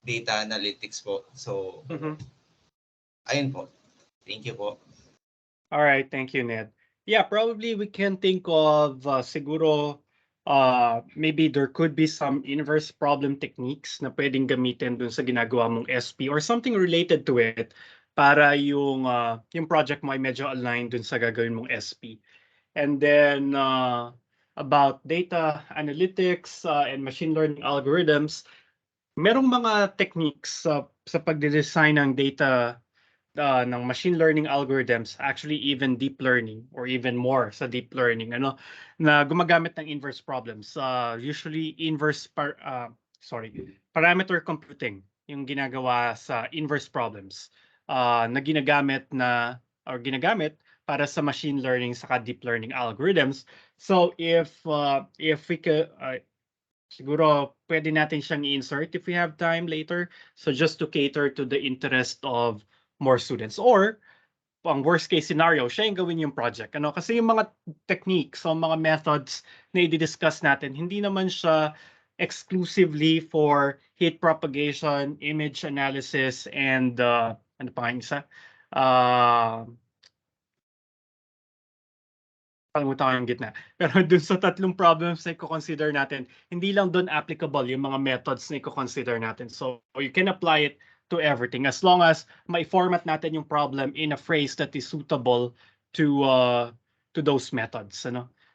data analytics po. So, Mhm. ayun po. Thank you po. All right, thank you, Ned. Yeah, probably we can think of siguro maybe there could be some inverse problem techniques na pwedeng gamitin dun sa ginagawa mong SP or something related to it para yung project mo ay medyo aligned dun sa gagawin mong SP. And then about data analytics and machine learning algorithms, merong mga techniques sa pagde-design ng data ng machine learning algorithms, actually even deep learning or even more sa deep learning, na gumagamit ng inverse problems. Usually parameter computing yung ginagawa sa inverse problems na ginagamit para sa machine learning saka deep learning algorithms. So if we could siguro pwede natin siyang i-insert if we have time later. So just to cater to the interest of more students. Or, ang worst case scenario, siya yung gawin yung project. Kasi yung mga techniques, o mga methods na i-discuss natin, hindi naman siya exclusively for heat propagation, image analysis, and ano pa nga yung isa? Kalimutan ko yung gitna. Pero dun sa tatlong problems na i-consider natin, hindi lang dun applicable yung mga methods na i-consider natin. So you can apply it to everything as long as may format natin yung problem in a phrase that is suitable to those methods.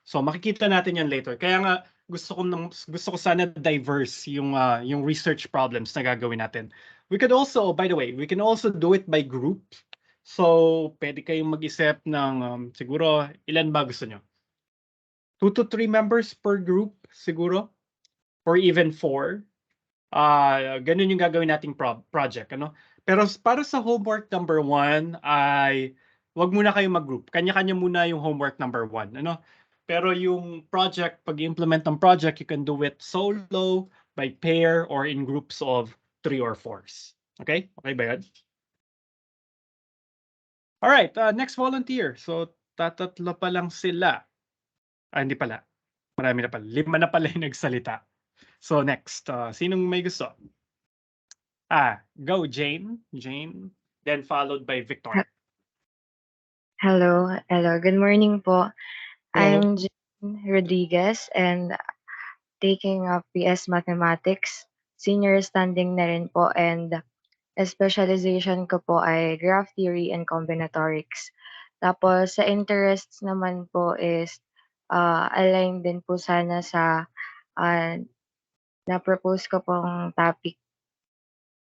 So makikita natin yan later. Kaya nga gusto ko sana diverse yung research problems na gagawin natin. We could also, by the way, we can also do it by group. So, pwede kayong mag-isip ng siguro, ilan ba gusto nyo? 2 to 3 members per group, siguro? Or even 4. Ganun yung gagawin nating project. Pero para sa homework number 1, ay wag muna kayong mag-group. Kanya-kanya muna yung homework number 1. Pero yung project, pag-implement ng project, you can do it solo, by pair, or in groups of 3 or 4s. Okay? Okay ba yan? All right, next volunteer. So, tatatlo pa lang sila. Hindi pala. Marami na pala. 5 na pala yung nagsalita. So, next. Sinong may gusto? Go, Jane. Jane. Then followed by Victor. Hello. Good morning po. Hello. I'm Jane Rodriguez and taking up PS Mathematics. Senior standing na rin po and specialization ko po ay graph theory and combinatorics. Tapos sa interests naman po is align din po sana sa na-propose ko pong topic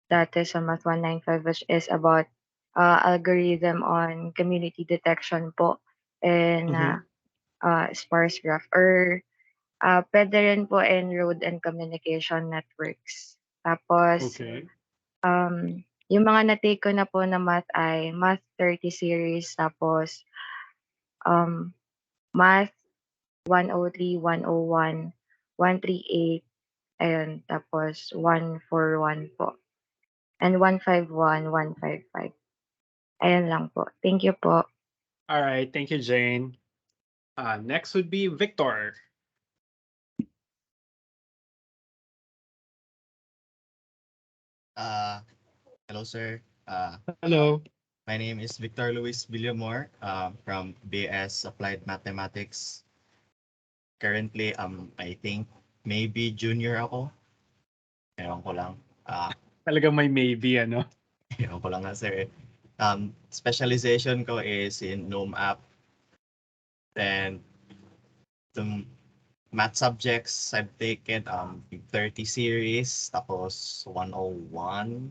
dati sa Math 195 which is about algorithm on community detection po and sparse graph or pwede rin po in road and communication networks. Tapos, Okay. yung mga na-take ko na po na math ay Math 30 series, tapos Math 103, 101, 138, ayun, tapos 141 po. And 151, 155. Ayun lang po. Thank you po. All right. Thank you, Jane. Next would be Victor. Hello, sir. Hello. My name is Victor Luis Villamor from BS Applied Mathematics. Currently, I think maybe junior ako. Ewan ko lang. Talagang may maybe, Ewan ko lang nga, sir. Specialization ko is in GNOME app. And the math subjects I've taken 30 series, tapos 101.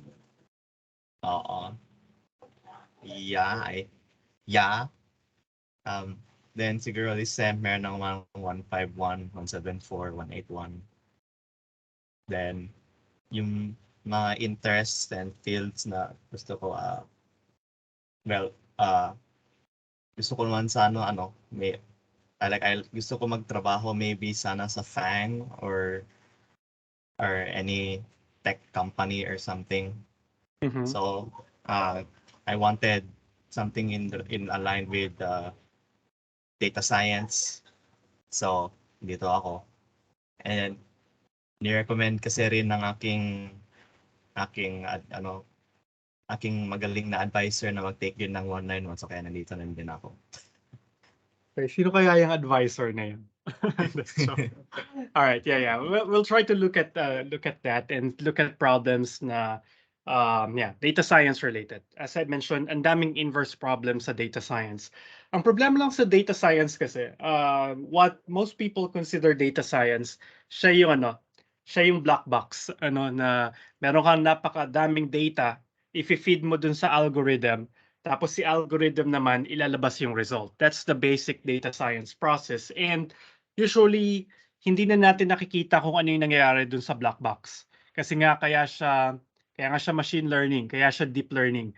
Yeah. Then siguro this sem meron ng 151, 174, 181. Then yung mga interests and fields na gusto ko gusto ko naman sa gusto ko magtrabaho maybe sana sa FANG or any tech company or something. So I wanted something in aligned with data science. So dito ako. And ni-recommend kasi rin ng aking aking magaling na advisor na mag-take din ng 191. So kaya nandito na din ako. Okay, sino kaya yung advisor na yun? That's joke. All right, yeah. We'll try to look at that and look at problems na data science related. As I mentioned, ang daming inverse problems sa data science. Ang problema lang sa data science kasi, what most people consider data science, siya yung black box, na meron kang napakadaming data, if-feed mo dun sa algorithm, tapos si algorithm naman ilalabas yung result. That's the basic data science process. And usually, hindi na natin nakikita kung ano yung nangyayari dun sa black box. Kasi nga kaya nga siya machine learning, kaya siya deep learning.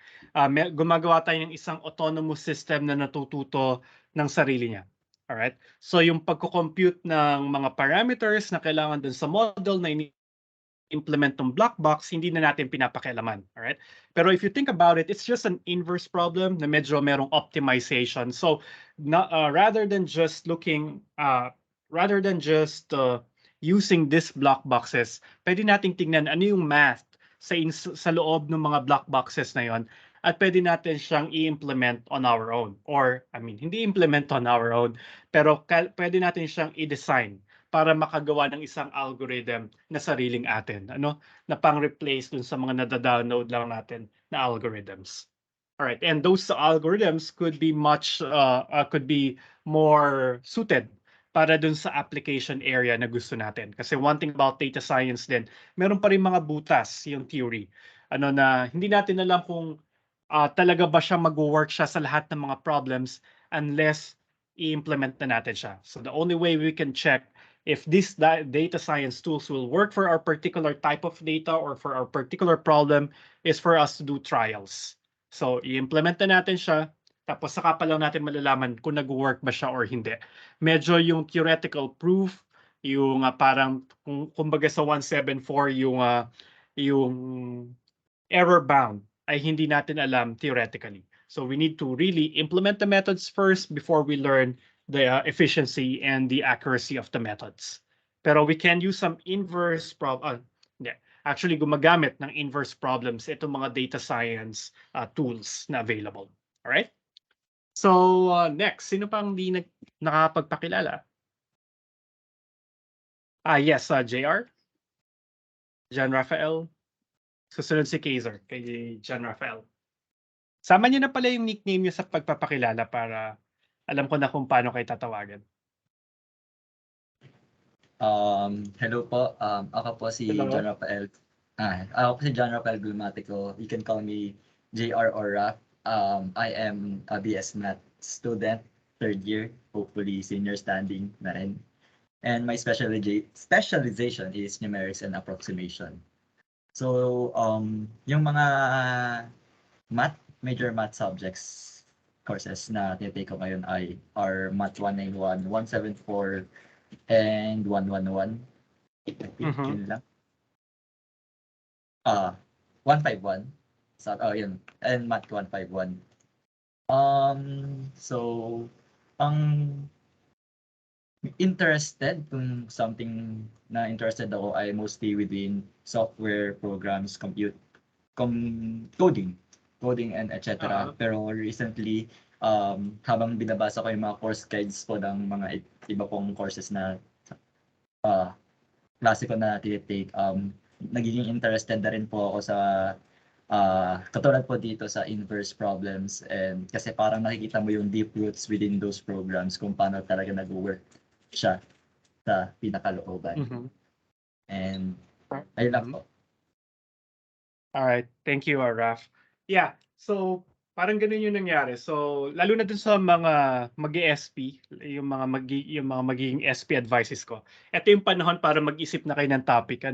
Gumagawa tayo ng isang autonomous system na natututo ng sarili niya. Alright? So yung pagko-compute ng mga parameters na kailangan dun sa model na implement ng black box, hindi na natin pinapakialaman. Alright? Pero if you think about it, it's just an inverse problem na medyo merong optimization. So rather than just using these block boxes, pwede nating tingnan ano yung math sa loob ng mga block boxes na yon, at pwede natin siyang i-implement on our own. Or, hindi implement on our own, pero pwede natin siyang i-design para makagawa ng isang algorithm na sariling atin, na pang-replace dun sa mga nada-download lang natin na algorithms. All right, and those algorithms could be more suited para dun sa application area na gusto natin. Kasi one thing about data science din, meron pa rin mga butas yung theory. Na hindi natin alam kung talaga ba siya mag-work siya sa lahat ng mga problems unless i-implement na natin siya. So the only way we can check if these data science tools will work for our particular type of data or for our particular problem is for us to do trials. So i-implement na natin siya, tapos saka pa lang natin malalaman kung nag-work ba siya or hindi. Medyo yung theoretical proof, yung parang kumbaga sa 174 yung error bound ay hindi natin alam theoretically. So we need to really implement the methods first before we learn the efficiency and the accuracy of the methods. Pero we can use some inverse actually gumagamit ng inverse problems itong mga data science tools na available. All right? So next, sino pang di nakapagpakilala? Yes, JR. John Rafael. Susunod si Kaiser, kay John Rafael. Sama niyo na pala yung nickname niyo sa pagpapakilala para alam ko na kung paano kayo tatawagan. Hello po. Ako po si Hello. John Rafael. Ako po si John Rafael Gulmatico. You can call me JR or Raf. I am a BS Math student, third year, hopefully senior standing na rin. And my specialization is numerics and approximation. So, yung mga major math subjects courses na tinitake ko ngayon are Math 191, 174, and 111. I think yun lang. 151. So, yun. And Math 151. So, ang interested kung something na interested ako ay mostly within software programs, coding and etc. Pero recently, habang binabasa ko yung mga course guides po ng mga iba pong courses na klase ko na tinitake, nagiging interested na rin po ako sa katulad po dito sa inverse problems, and kasi parang nakikita mo yung deep roots within those programs kung paano talaga nag-work siya sa pinakalooban. And ayun lang po. Alright, thank you, Raf. Yeah, so parang ganun yung nangyari. So lalo na dun sa mga mag-ESP, yung mga magiging SP advices ko. Ito yung panahon para mag-isip na kayo ng topic,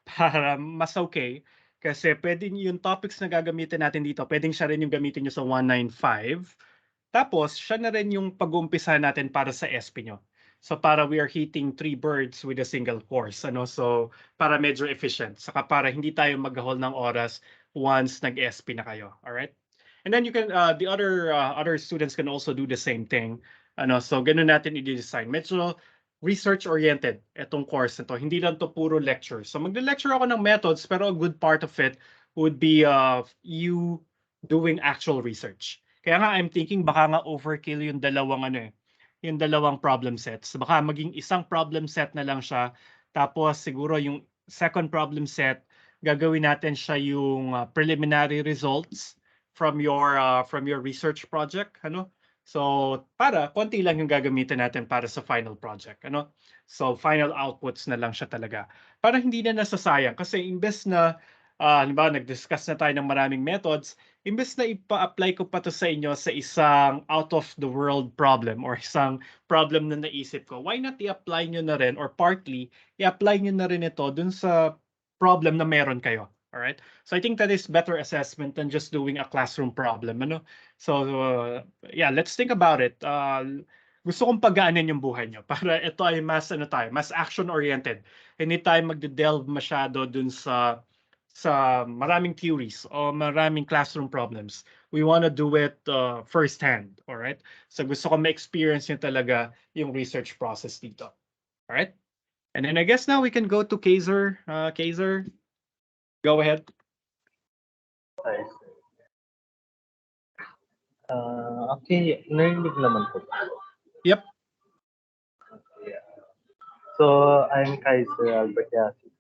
para mas okay. Kasi pwedeng yung topics na gagamitin natin dito, pwedeng siya rin yung gamitin nyo sa 195. Tapos siya na rin yung pag-uumpisa natin para sa SP nyo. So para we are hitting 3 birds with a single course, so para medyo efficient, saka para hindi tayo maghahol ng oras once nag-SP na kayo. All right? And then you can the other students can also do the same thing. So ganun natin i-design. Medyo research-oriented itong course na to. Hindi lang to puro lecture. So magle-lecture ako ng methods, pero a good part of it would be you doing actual research. Kaya nga I'm thinking baka nga overkill yung dalawang problem sets. Baka maging isang problem set na lang siya. Tapos siguro yung second problem set, gagawin natin siya yung preliminary results from your research project, ano? So, para konti lang yung gagamitin natin para sa final project, ano? So, final outputs na lang siya talaga. Para hindi na nasasayang kasi imbes na halimbawa nag-discuss na tayo ng maraming methods, imbes na ipa-apply ko pa to sa inyo sa isang out of the world problem or isang problem na naisip ko, why not i-apply nyo na rin or partly i-apply nyo na rin ito dun sa problem na meron kayo. All right? So I think that is better assessment than just doing a classroom problem, ano? So yeah, let's think about it. Gusto kong pagaanin yung buhay nyo para ito ay mas mas action oriented. Hindi tayo magde-delve masyado dun sa maraming theories o maraming classroom problems. We want to do it first hand, all right? So gusto ko ma-experience nyo talaga yung research process dito. All right? And then I guess now we can go to Kaiser. Kaiser, go ahead. Okay, narinig naman po. Yep. So, I'm Kaiser Albert Yasi.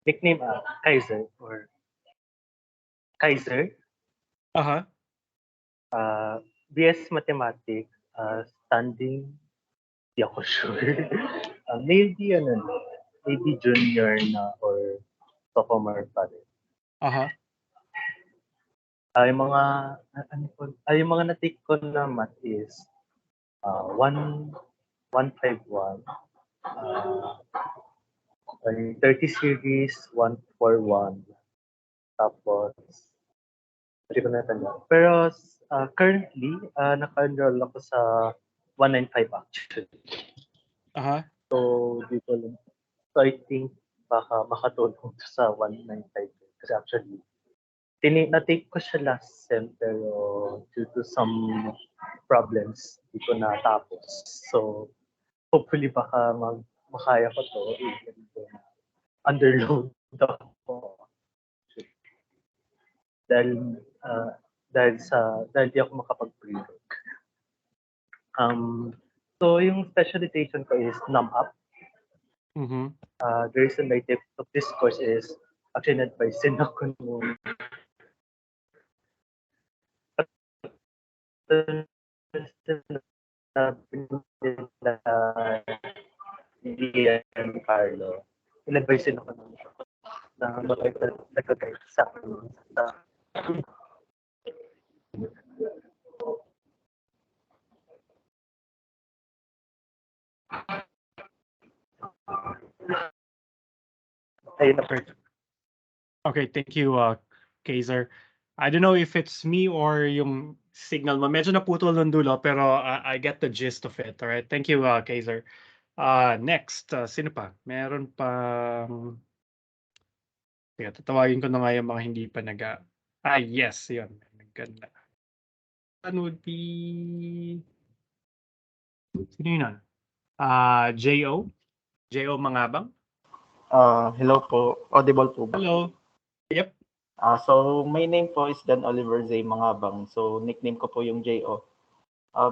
Nickname Kaiser or Kaiser. Uh-huh. BS Mathematics, standing, di ako sure. Maybe junior na or sophomore pa rin. Uh-huh. Yung mga na-take ko na math is 151, 30 series, 141, tapos hindi ko natanda. Pero currently, naka-enroll ako sa 195 actually. Uh-huh. So, dito lang. So, I think baka makatulong sa 195. Kasi actually, na-take ko siya last sem pero due to some problems, di ko natapos. So, hopefully baka makaya ko to. Even though underload ako. Dahil di ako makapag-pre-work. So, yung specialization ko is NumUp. Mm-hmm. The reason I took this course is actually advice din ako nung Carlo. In-advise din ako na nag-guide sa akin. Okay, thank you, Kaiser. I don't know if it's me or yung signal mo. Medyo naputol ng dulo, pero I get the gist of it. All right, thank you, Kaiser. Next, sino pa? Meron pang... Teka, tatawagin ko na nga yung mga hindi pa yes, yun. Ganda. Ano would be... Sino yun? J.O. J.O. Mangabang? Hello po. Audible po ba? Hello. Yep. So, my name po is Dan Oliver Zay Mangabang. So, nickname ko po yung J.O.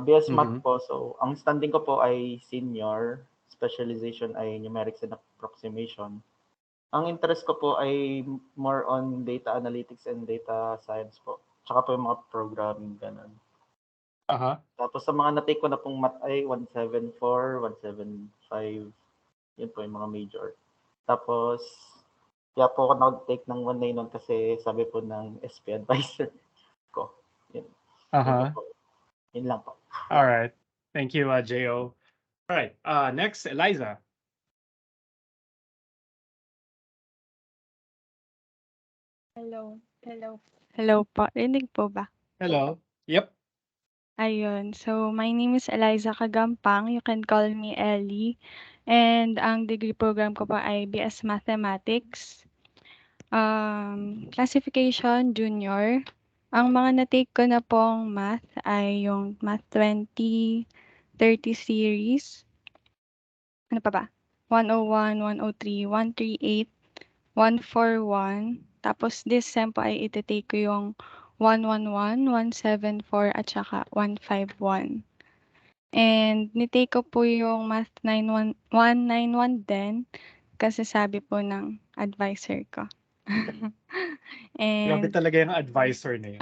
BS Math po. So, ang standing ko po ay senior. Specialization ay numerics and approximation. Ang interest ko po ay more on data analytics and data science po. Tsaka po yung mga programming, ganun. Tapos sa mga na-take ko na pong math ay 174, 175. Yun po yung mga major. Tapos, kaya po ako nag-take ng 191 kasi sabi po ng SP advisor ko. Yun. Yun lang po. All right. Thank you, J.O. All right. Next, Eliza. Hello po. Rinig po ba? Hello. Yep. Ayun. So, my name is Eliza Kagampang. You can call me Ellie. And ang degree program ko pa ay BS Mathematics. Classification, junior. Ang mga na-take ko na pong math ay yung Math 20, 30 series. ano pa ba? 101, 103, 138, 141. Tapos this sem po ay iti-take ko yung 111, 174 at saka 151. And ni-take ko po yung Math 191 din kasi sabi po ng advisor ko. Grabe And talaga yung advisor na yun.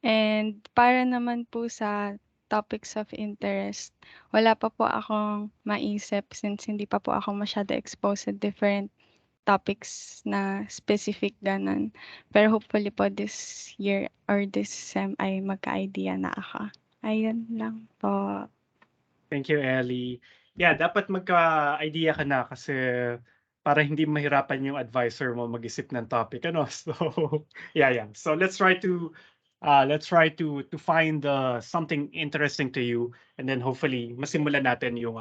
and para naman po sa topics of interest, wala pa po akong maisip since hindi pa po ako masyado exposed sa different topics na specific ganun. Pero hopefully po this year or this sem ay magka-idea na ako. Ayun lang po. Thank you, Ellie. Yeah, dapat magka-idea ka na kasi para hindi mahirapan yung advisor mo mag-isip ng topic, ano? So, yeah. So let's try to find something interesting to you, and then hopefully masimulan natin yung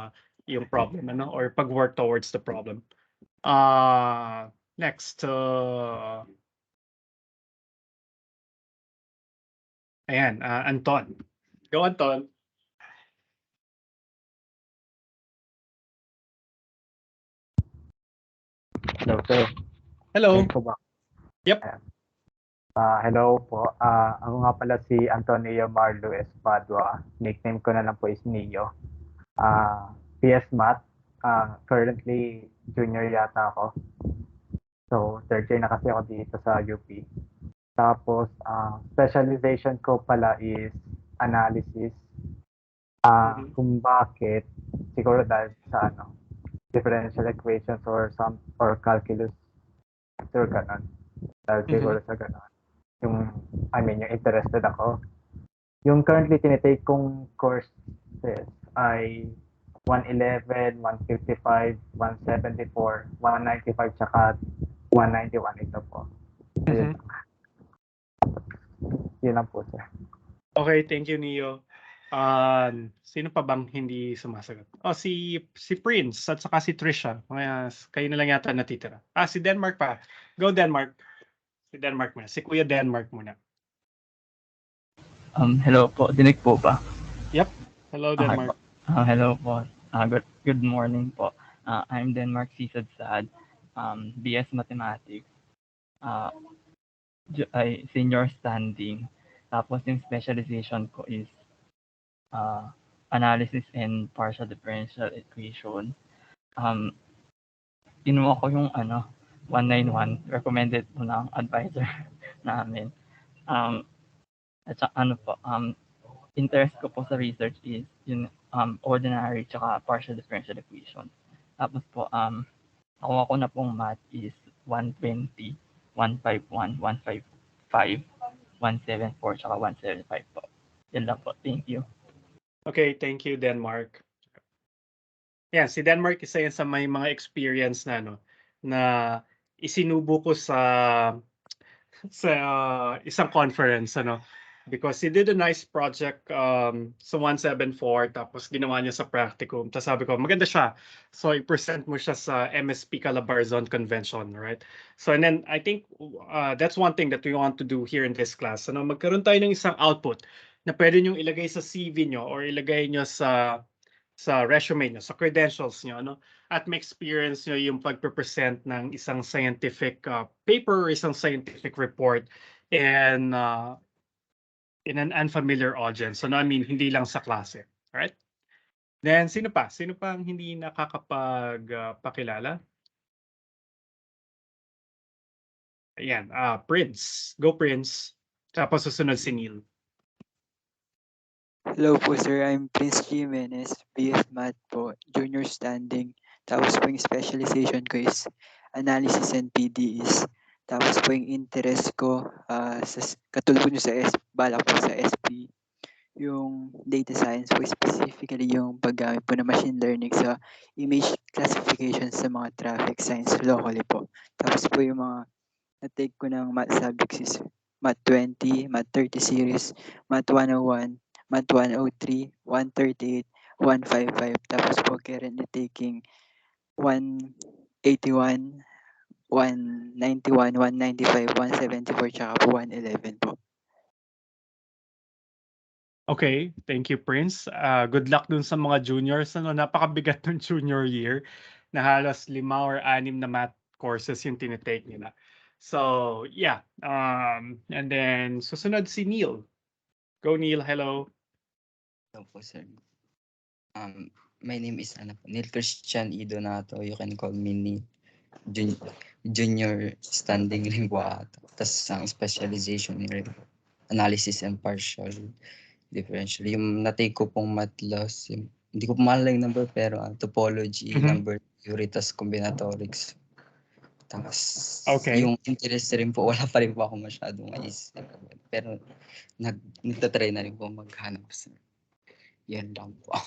problem, ano, or pag-work towards the problem. Next, ayan, Anton. Go, Anton. Hello, sir. Hello. Yes po ba? Yep. Hello po. Ako nga pala si Antonio Marlo Espadua. Nickname ko na lang po is Neo. PS Math. Currently, junior yata ako. So, third year na kasi ako dito sa UP. Tapos, specialization ko pala is analysis. Kung bakit, siguro dahil sa differential equations or calculus. Sure, ganun. Dahil siguro sa ganun. Yung interested ako. Yung currently tinitake kong courses ay 111, 155, 174, 195, tsaka 191 ito po. Yun lang po, sir. Okay, thank you, Neo. Sino pa bang hindi sumasagot? Oh, si Prince at saka si Trisha. Kaya kayo na lang yata natitira. Si Denmark pa. Go, Denmark. Si Denmark muna. Si Kuya Denmark muna. Hello po. Dinig po ba? Yep. Hello, Denmark. Hello po. Good morning po. I'm Denmark Sisad Sad, BS Mathematics. Ay senior standing. Tapos yung specialization ko is analysis and partial differential equation. Kinuha ko yung 191 recommended po ng advisor namin. At interest ko po sa research is yung ordinary tsaka partial differential equation. Tapos po nakuha ko na pong math is 120, 151, 155, 174 tsaka 175 po. Yan lang po. Thank you. Okay, thank you, Denmark. Yeah, si Denmark isa yan sa may mga experience na isinubo ko sa isang conference, because he did a nice project sa 174, tapos ginawa niya sa practicum. Tapos sabi ko, maganda siya. So i-present mo siya sa MSP Calabarzon Convention, right? So and then I think that's one thing that we want to do here in this class. Magkaroon tayo ng isang output na pwede nyo ilagay sa CV nyo or ilagay nyo sa resume nyo, sa credentials nyo, at may experience nyo yung pagpe-present ng isang scientific paper or isang scientific report in an unfamiliar audience. So, hindi lang sa klase. Right? Then, sino pa? Sino pa ang hindi nakakapagpakilala? Ayan, Prince. Go, Prince. Tapos susunod si Neil. Hello po sir, I'm Prince Jimenez, BS Math po, junior standing. Tapos po yung specialization ko is analysis and PDEs. Tapos po yung interest ko, katulad po nyo sa balak po sa SP, yung data science po, specifically yung paggamit po ng machine learning sa image classification sa mga traffic signs locally po. Tapos po yung mga na-take ko ng math subjects is Math 20, Math 30 series, Math 101, Math 103, 138, 155. Tapos po currently taking 181, 191, 195, 174, tsaka po 111 po. Okay, thank you, Prince. Good luck dun sa mga juniors. Ano, napakabigat ng junior year na halos 5 or 6 na math courses yung tinitake nila. So, yeah. And then, susunod si Neil. Go, Neil. Hello. Hello po, sir. My name is Neil Christian Idonato. You can call me Neil. Junior standing rin po ato. Tapos ang specialization rin analysis and partial differential. Yung natake ko pong math loss, hindi ko po maalala yung number pero topology, number theory, tapos combinatorics. Tapos yung interest rin po, wala pa rin po ako masyadong maisip. Pero nagtatry na rin po maghanap. Yan lang po.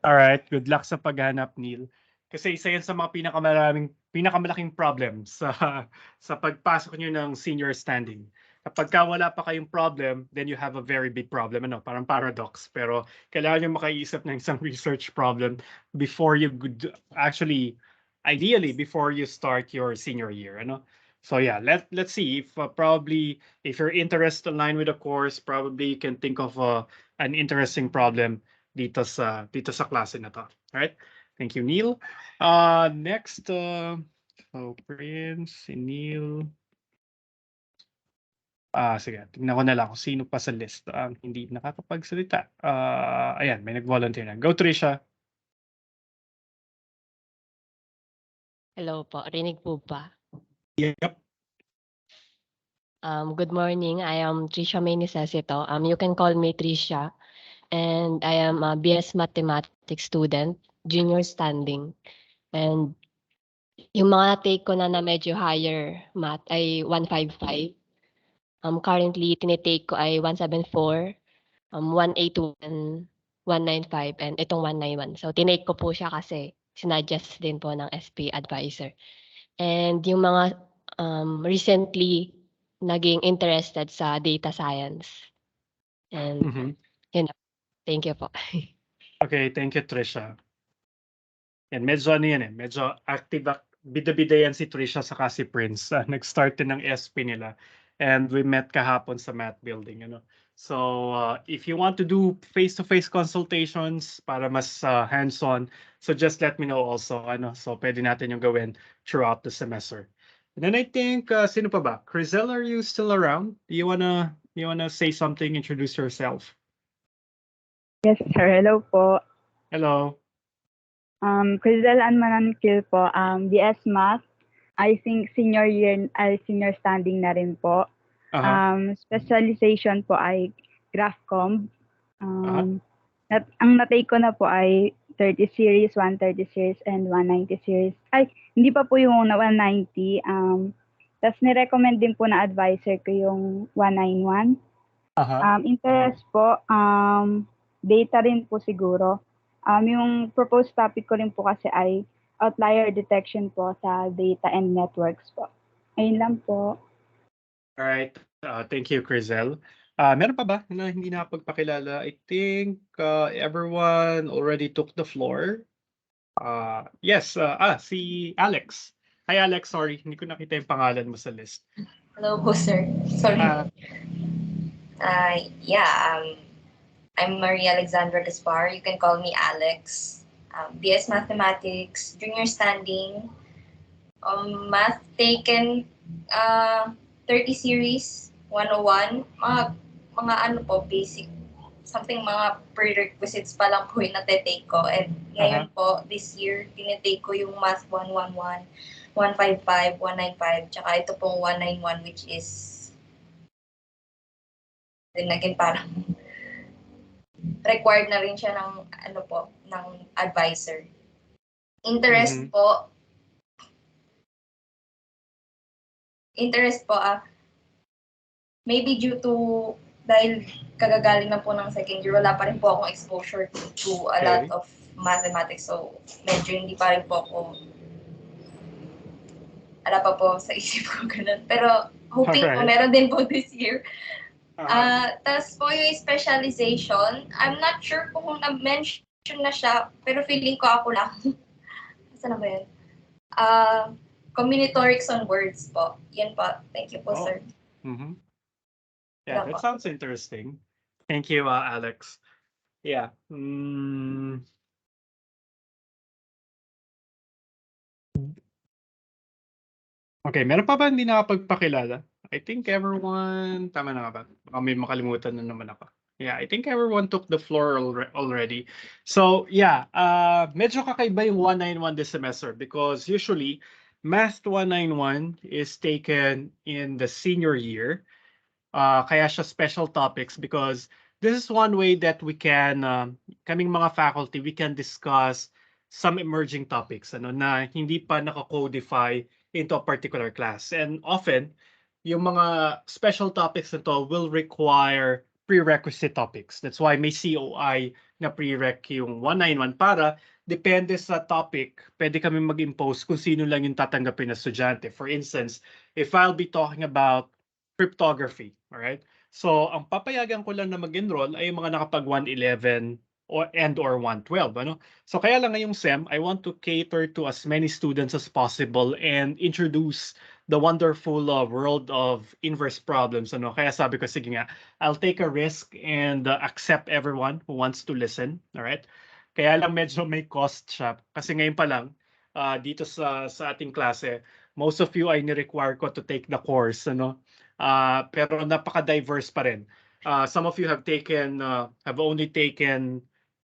Alright, good luck sa paghanap, Neil. Kasi isa yan sa mga pinakamalaking problems sa pagpasok nyo ng senior standing. Kapag wala pa kayong problem, then you have a very big problem. Ano, parang paradox. Pero kailangan nyo makaisip ng isang research problem before you actually, ideally, before you start your senior year. Ano? So yeah, let's see if probably if your interest align with the course, probably you can think of an interesting problem dito sa klase na to. Right? Thank you, Neil. Next, so Prince, si Neil. Sige, tingnan ko na lang kung sino pa sa list ang hindi nakakapagsalita. Ayan, may nag-volunteer na. Go, Trisha. Hello po, rinig po ba? Yep. Good morning, I am Trisha May Necesito. You can call me Trisha. And I am a BS Mathematics student, junior standing. And yung mga take ko na medyo higher math ay 155. Currently, tinitake ko ay 174, 181, 195, and itong 191. So, tinake ko po siya kasi sinadjust din po ng SP advisor. And yung mga recently naging interested sa data science. And yun na. Thank you po. Okay, thank you, Trisha. Yan, medyo ano yan eh, medyo active, bida-bida yan si Trisha saka si Prince. Nag-start din ng SP nila. And we met kahapon sa math building. Ano? So, if you want to do face-to-face consultations para mas hands-on, so just let me know also. Ano? So, pwede natin yung gawin throughout the semester. And then I think, sino pa ba? Crizel, are you still around? Do you wanna say something, introduce yourself? Yes, sir. Hello po. Hello. Crizel Anmanankil po. BS Math. I think senior year, senior standing na rin po. Specialization po ay GraphComb. Ang natake ko na po ay 30 series, 130 series, and 190 series. Ay, hindi pa po yung 190. Tapos nirecommend din po na advisor ko yung 191. Interest po, data rin po siguro. Yung proposed topic ko rin po kasi ay outlier detection po sa data and networks po. Ayun lang po. Alright, thank you, Crizel. Meron pa ba na hindi nakapagpakilala? I think everyone already took the floor. Yes, si Alex. Hi Alex, sorry, hindi ko nakita yung pangalan mo sa list. Hello po, sir. Sorry. I'm Maria Alexandra Gaspar. You can call me Alex. BS Mathematics, junior standing. Math taken 30 series, 101. Mga ano po, basic. Something mga prerequisites pa lang po yung natetake ko. And ngayon po, this year, tinitake ko yung Math 111, 155, 195, tsaka ito pong 191, which is din naging parang required na rin siya ng ano po, ng advisor. Interest po, maybe due to dahil kagagaling na po ng second year, wala pa rin po akong exposure to a lot of mathematics. So, medyo hindi pa rin po ako, wala pa po sa isip ko ganun. Pero, hoping po meron din po this year. Tapos po yung specialization, I'm not sure kung na-mention na siya, pero feeling ko ako lang. Saan na ba yun? Combinatorics on words po. Yan po. Thank you po, sir. Yeah, that sounds interesting. Thank you, Alex. Yeah. Okay, meron pa ba hindi nakapagpakilala? I think everyone, tama na nga ba? Baka may makalimutan na naman ako. Yeah, I think everyone took the floor already. So yeah, medyo kakaiba yung 191 this semester because usually Math 191 is taken in the senior year. Kaya siya special topics because this is one way that we can, kaming mga faculty, we can discuss some emerging topics na hindi pa naka-codify into a particular class. And often, yung mga special topics na to will require prerequisite topics. That's why may COI na prereq yung 191 para depende sa topic, pwede kami mag-impose kung sino lang yung tatanggapin na estudyante. For instance, if I'll be talking about cryptography, all right? So, ang papayagan ko lang na mag-enroll ay yung mga nakapag 111 or 112, ano? So, kaya lang ngayong SEM, I want to cater to as many students as possible and introduce the wonderful world of inverse problems, ano? Kaya sabi ko, sige nga, I'll take a risk and accept everyone who wants to listen, all right? Kaya lang medyo may cost siya kasi ngayon pa lang dito sa ating klase, most of you ay ni-require ko to take the course, ano? Pero napaka-diverse pa rin. Some of you have only taken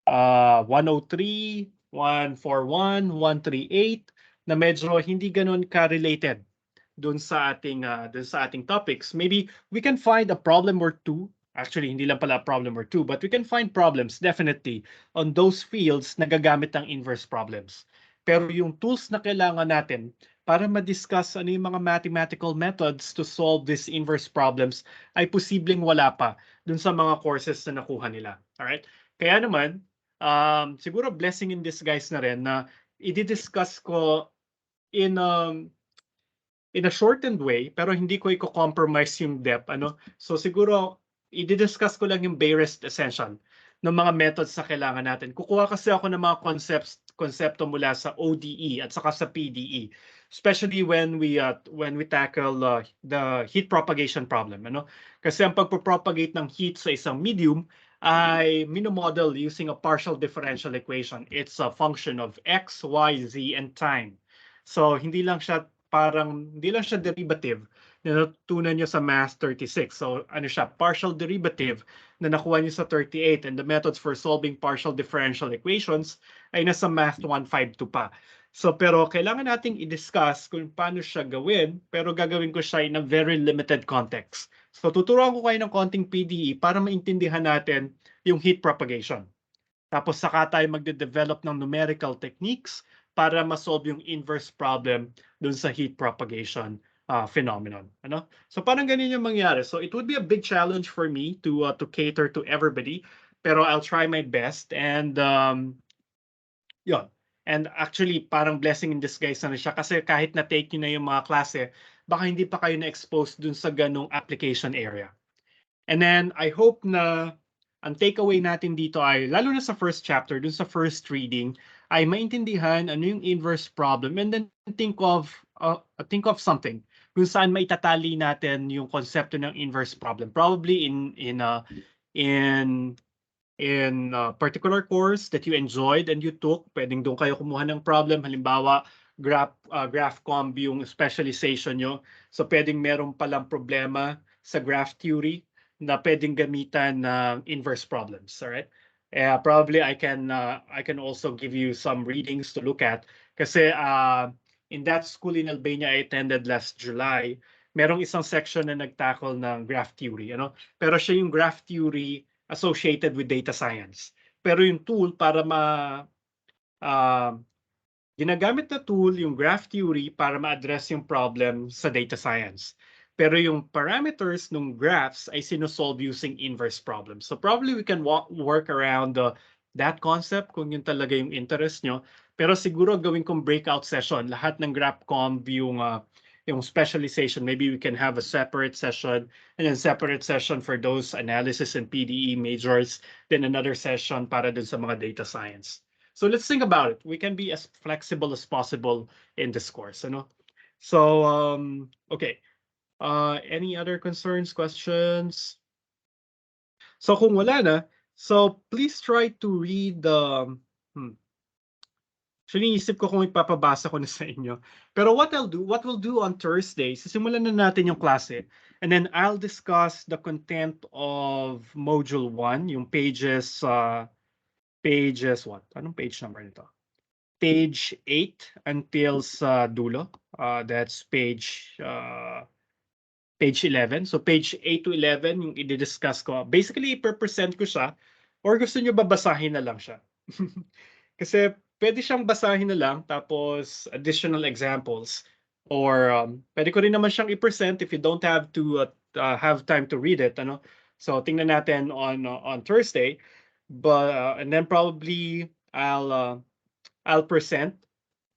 103, 141, 138 na medyo hindi ganun ka-related dun sa ating topics. Maybe we can find a problem or two. Actually, hindi lang pala a problem or two, but we can find problems definitely on those fields na gagamit ng inverse problems. Pero yung tools na kailangan natin para ma-discuss ano yung mga mathematical methods to solve these inverse problems ay posibleng wala pa dun sa mga courses na nakuha nila. Alright? Kaya naman, siguro blessing in disguise na rin na i-discuss ko in a shortened way, pero hindi ko i-compromise yung depth. So siguro, i-discuss ko lang yung barest essential ng mga methods na kailangan natin. Kukuha kasi ako ng mga konsepto mula sa ODE at saka sa PDE, especially when we tackle the heat propagation problem. Kasi ang pagpropagate ng heat sa isang medium ay minomodel using a partial differential equation. It's a function of x, y, z, and time. So hindi lang siya derivative na natutunan nyo sa Math 36. So ano siya, partial derivative na nakuha nyo sa 38, and the methods for solving partial differential equations ay nasa Math 152 pa. So pero kailangan nating i-discuss kung paano siya gawin, pero gagawin ko siya in a very limited context. So tuturuan ko kayo ng konting PDE para maintindihan natin yung heat propagation. Tapos saka tayo magde-develop ng numerical techniques para ma-solve yung inverse problem dun sa heat propagation phenomenon. So parang ganun yung mangyari. So it would be a big challenge for me to cater to everybody, pero I'll try my best. And yun. And actually, parang blessing in disguise na siya kasi kahit na-take nyo na yung mga klase, baka hindi pa kayo na-expose dun sa ganung application area. And then I hope na ang takeaway natin dito ay, lalo na sa first chapter, dun sa first reading, ay maintindihan ano yung inverse problem and then think of something kung saan maitatali natin yung konsepto ng inverse problem. Probably in a particular course that you enjoyed and you took, pwedeng doon kayo kumuha ng problem. Halimbawa, GraphComb yung specialization nyo. So pwedeng meron palang problema sa graph theory na pwedeng gamitan ng inverse problems, all right? Probably I can also give you some readings to look at kasi in that school in Albania I attended last July, merong isang section na nagtackle ng graph theory, pero siya yung graph theory associated with data science. Pero yung tool para ginagamit na tool yung graph theory para ma-address yung problem sa data science. Pero yung parameters ng graphs ay sinusolve using inverse problems. So probably we can work around that concept kung yun talaga yung interest nyo. Pero siguro gawin kong breakout session. Lahat ng GraphComb yung specialization. Maybe we can have a separate session and then separate session for those analysis and PDE majors. Then another session para dun sa mga data science. So let's think about it. We can be as flexible as possible in this course. So, okay. Any other concerns, questions? So kung wala na, so please try to read the Actually, isip ko kung ipapabasa ko na sa inyo. Pero what we'll do on Thursday, sisimulan na natin yung klase. And then I'll discuss the content of Module 1, yung pages what? Anong page number nito? Page 8 until sa dulo. That's page 11. So page 8 to 11 yung i-discuss ko. Basically, i-present ko siya or gusto nyo babasahin na lang siya. Kasi pwede siyang basahin na lang tapos additional examples or pwede ko rin naman siyang i-present if you don't have to have time to read it, ano. So tingnan natin on Thursday, but and then probably I'll present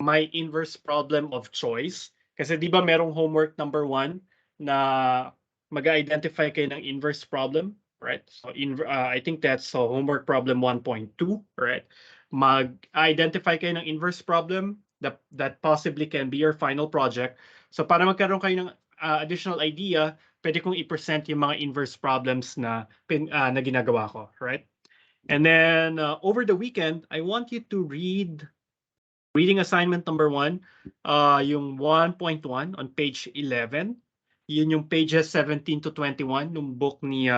my inverse problem of choice kasi di ba merong homework number 1 na mag-identify kayo ng inverse problem, right? So I think that's homework problem 1.2, right? Mag-identify kayo ng inverse problem that possibly can be your final project. So para magkaroon kayo ng additional idea, pwede kong i-present yung mga inverse problems na ginagawa ko, right? And then over the weekend, I want you to read reading assignment number 1, yung 1.1 on page 11. Yun yung pages 17 to 21 ng book ni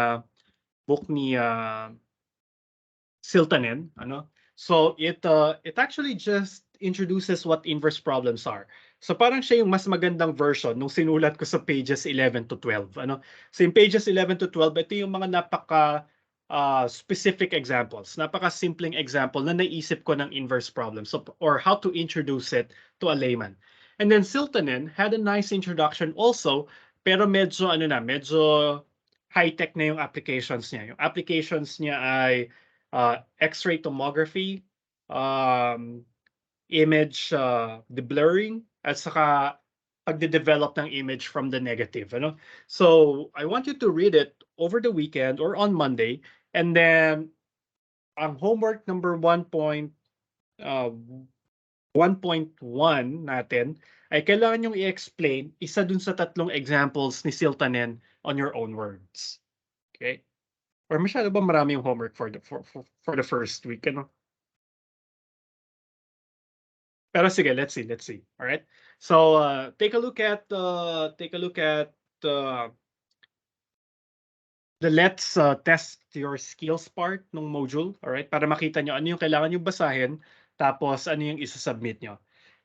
Siltanen, ano? So it actually just introduces what inverse problems are. So parang siya yung mas magandang version nung sinulat ko sa pages 11 to 12, ano? So in pages 11 to 12, ito yung mga napaka specific examples, napaka simpleng example na naisip ko ng inverse problem, so or how to introduce it to a layman. And then Siltanen had a nice introduction also, pero medyo high-tech na yung applications niya. Yung applications niya ay X-ray tomography, image deblurring, at saka pagde-develop ng image from the negative. Ano? So I want you to read it over the weekend or on Monday, and then ang homework number 1.1 natin ay kailangan yung i-explain isa dun sa 3 examples ni Siltanen on your own words. Okay? Or masyado ba marami yung homework for the first week, ano? Pero sige, let's see. All right. So take a look at the let's test your skills part ng module, all right? Para makita nyo ano yung kailangan nyo basahin, tapos ano yung isa-submit nyo.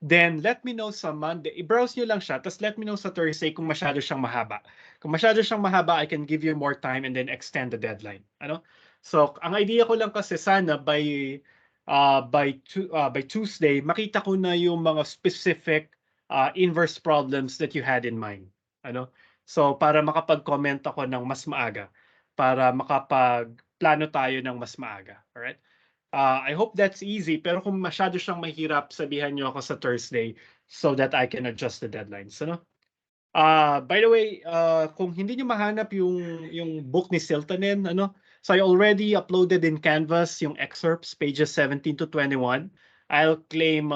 Then let me know sa Monday, i-browse nyo lang siya, tapos let me know sa Thursday kung masyado siyang mahaba. Kung masyado siyang mahaba, I can give you more time and then extend the deadline. Ano? So ang idea ko lang kasi sana by Tuesday, makita ko na yung mga specific inverse problems that you had in mind. Ano? So para makapag-comment ako ng mas maaga, para makapag-plano tayo ng mas maaga. Alright? I hope that's easy, pero kung masyado siyang mahirap, sabihan niyo ako sa Thursday so that I can adjust the deadlines. Ano? By the way, kung hindi niyo mahanap yung book ni Siltanen, ano? So I already uploaded in Canvas yung excerpts, pages 17 to 21. I'll claim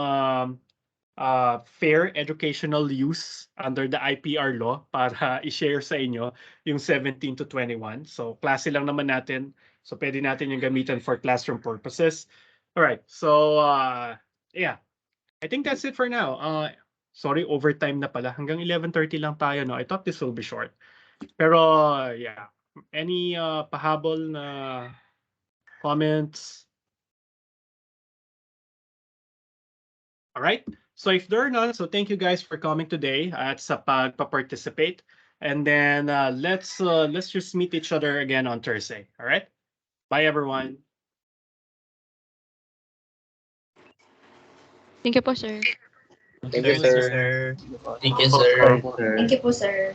fair educational use under the IPR law para i-share sa inyo yung 17 to 21. So klase lang naman natin. So pwede natin yung gamitan for classroom purposes. All right. So yeah. I think that's it for now. Sorry, overtime na pala. Hanggang 11:30 lang tayo, no? I thought this will be short. Pero yeah. Any pahabol na comments? All right. So if there are none, so thank you guys for coming today at sa pagpa-participate. And then let's just meet each other again on Thursday. All right. Bye, everyone. Thank you po, sir. Thank you, sir. Thank you, sir. Thank you po, sir.